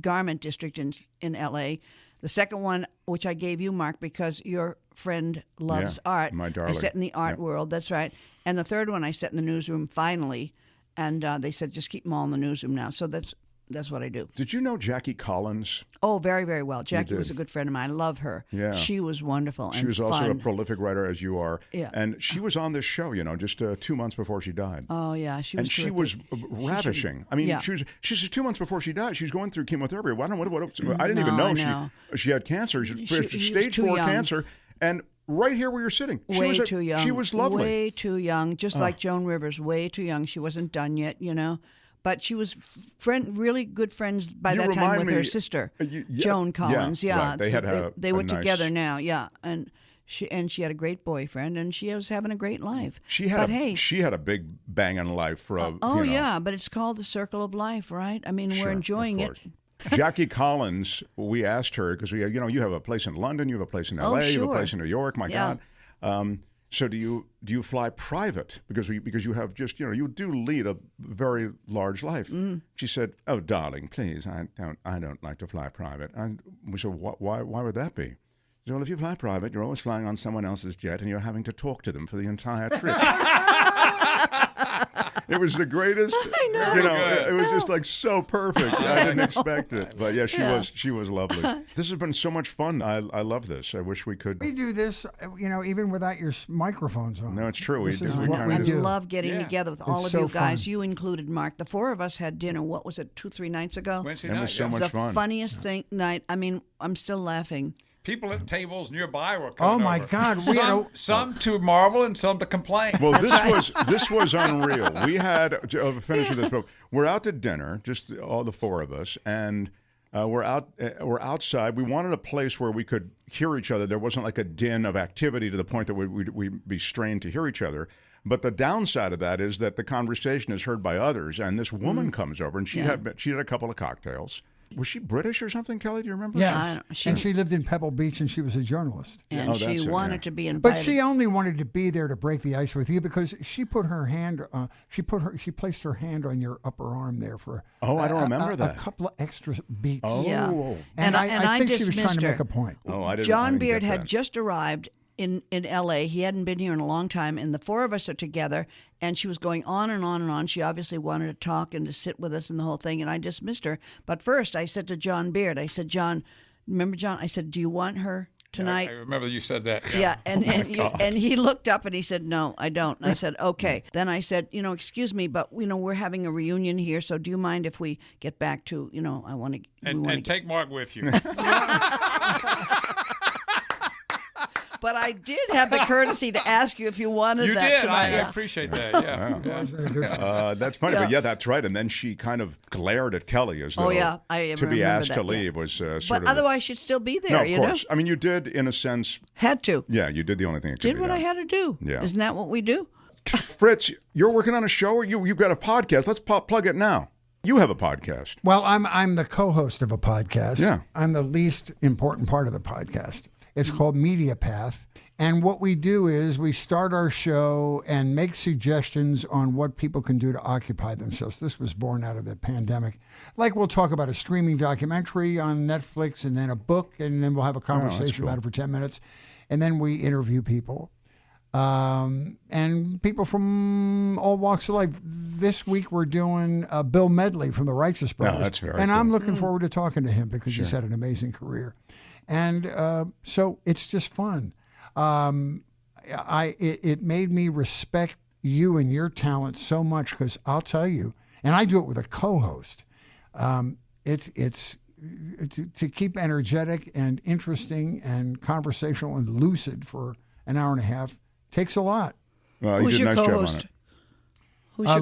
garment district in L.A. The second one, which I gave you, Mark, because your friend loves art. my I darling. set in the art Yep. world. That's right. And the third one I set in the newsroom finally, and they said just keep them all in the newsroom now. So that's what I do. Did you know Jackie Collins? Oh, very, very well. Jackie was did. a good friend of mine. I love her. Yeah. She was wonderful and She was also a fun. prolific writer, as you are. Yeah. And she was on this show, just 2 months before she died. Oh, yeah. She was And she terrific. was She ravishing. I mean, yeah. she was 2 months before she died. She was going through chemotherapy. I don't know what I didn't even No, I know know. she had cancer. She She was stage too 4 young. cancer. And right here where you're sitting, Way too young. She was lovely. Way too young. Just like Joan Rivers, way too young. She wasn't done yet, But she was really good friends by You that time remind with her me- sister, yeah, Joan Collins. yeah, Yeah, right. They had they a were nice- together now. Yeah, and she had a great boyfriend, and she was having a great life. She had a big bang in life for Yeah, but it's called the circle of life, right? I mean, Sure, we're of enjoying it. course. Jackie Collins, we asked her because you have a place in London, you have a place in LA, you have a sure. place in New York. My Yeah. God. So do you fly private because you have just you do lead a very large life? She said, "Oh, darling, please, I don't like to fly private." And we said, "Why would that be?" She said, "Well, if you fly private, you're always flying on someone else's jet, and you're having to talk to them for the entire trip." It was the greatest. I know. It was just like so perfect. I didn't expect it, but yeah, she was lovely. This has been so much fun. I love this. I wish we could. We do this, even without your microphones on. No, it's true. This is we what kinda we I do. love getting Yeah. together with all It's of so you guys. fun. You included, Mark. The 4 of us had dinner. What was it, 2-3 nights ago? Wednesday It night. was so yeah. much the fun. funniest night. I mean, I'm still laughing. People at tables nearby were Oh coming my over. God! We had Some to marvel and some to complain. Well, this was unreal. We had to finish with this book. We're out to dinner, just all the 4 of us, and we're outside. We wanted a place where we could hear each other. There wasn't like a din of activity to the point that we'd be strained to hear each other. But the downside of that is that the conversation is heard by others. And this woman comes over, and she had a couple of cocktails. Was she British or something, Kelly? Do you remember? Yes. And she lived in Pebble Beach, and she was a journalist. And she wanted to be invited. But she only wanted to be there to break the ice with you because she put her hand, she placed her hand on your upper arm there for. I don't remember that. A couple of extra beats. Oh, yeah. And I think she was trying to make a point. I didn't. John Beard had just arrived in L.A. He hadn't been here in a long time, and the four of us are together, and she was going on and on and on. She obviously wanted to talk and to sit with us and the whole thing, and I dismissed her. But first, I said to John Beard, I said, John, remember John? I said, do you want her tonight? I remember you said that. Yeah, and he looked up and he said, no, I don't. And I said, okay. Then I said, excuse me, but, we're having a reunion here, so do you mind if we get back to, I want to... And take Mark with you. But I did have the courtesy to ask you if you wanted you that did. tonight. I appreciate that. Yeah. That's funny, but that's right. And then she kind of glared at Kelly as though to be asked to leave was sort of. But otherwise, she'd still be there. No, of course. I mean, you did in a sense. Had to. Yeah, you did the only thing that could did be what done. I had to do. Yeah. Isn't that what we do? Fritz, you're working on a show, or you've got a podcast. Let's plug it now. You have a podcast. Well, I'm the co-host of a podcast. Yeah. I'm the least important part of the podcast. It's called Media Path. And what we do is we start our show and make suggestions on what people can do to occupy themselves. This was born out of the pandemic. Like we'll talk about a streaming documentary on Netflix and then a book, and then we'll have a conversation about it for 10 minutes. And then we interview people. And people from all walks of life. This week we're doing Bill Medley from the Righteous Brothers. That's very and cool. I'm looking forward to talking to him because he's had an amazing career. And so it's just fun. It made me respect you and your talent so much because I'll tell you, and I do it with a co-host. It's to keep energetic and interesting and conversational and lucid for an hour and a half takes a lot. Well, you did a nice job on it.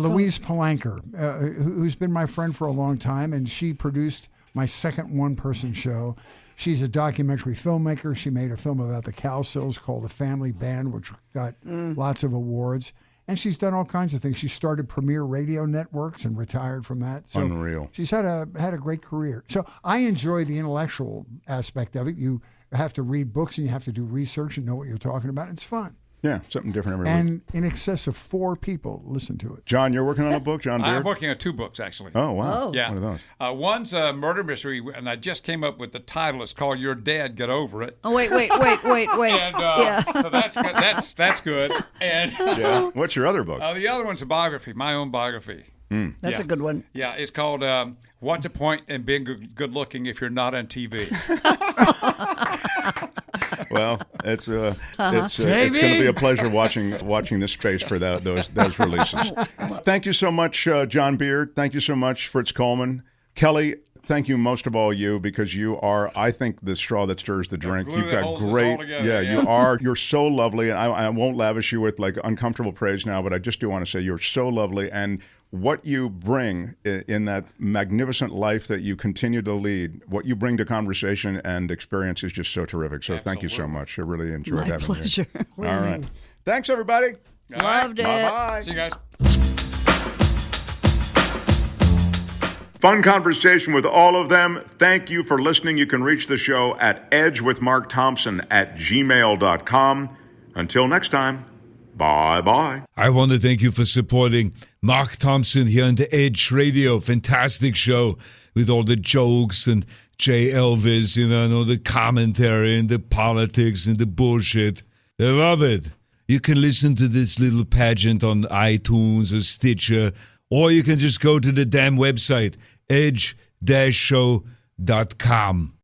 Louise Palanker, who's been my friend for a long time, and she produced my second one-person show. She's a documentary filmmaker. She made a film about the Cowsills called A Family Band, which got lots of awards. And she's done all kinds of things. She started Premier Radio Networks and retired from that. So Unreal. She's had a great career. So I enjoy the intellectual aspect of it. You have to read books and you have to do research and know what you're talking about. It's fun. Yeah, something different every week. And in excess of 4 people listen to it. John, you're working on a book, John Beard? I'm working on 2 books, actually. Oh, wow. Oh. Yeah. What are those? One's a murder mystery, and I just came up with the title. It's called Your Dad, Get Over It. Oh, wait. And so that's good. That's good. And Yeah. What's your other book? the other one's a biography, my own biography. That's a good one. Yeah, it's called What's the Point in Being Good Looking If You're Not on TV? Well, it's going to be a pleasure watching this space for those releases. Thank you so much, John Beard. Thank you so much, Fritz Coleman. Kelly, thank you most of all you, because you are, I think, the straw that stirs the drink. glue You've that got holds us great, all together, you are. You're so lovely, and I won't lavish you with like uncomfortable praise now, but I just do want to say you're so lovely, and what you bring in that magnificent life that you continue to lead, what you bring to conversation and experience is just so terrific. So Thank you so much. I really enjoyed My having pleasure. you. All right. Thanks, everybody. Loved it. Bye-bye. See you guys. Fun conversation with all of them. Thank you for listening. You can reach the show at edgewithmarkthompson@gmail.com. Until next time, bye-bye. I want to thank you for supporting Mark Thompson here on the Edge Radio. Fantastic show with all the jokes and J. Elvis, and all the commentary and the politics and the bullshit. I love it. You can listen to this little pageant on iTunes or Stitcher, or you can just go to the damn website, edge-show.com.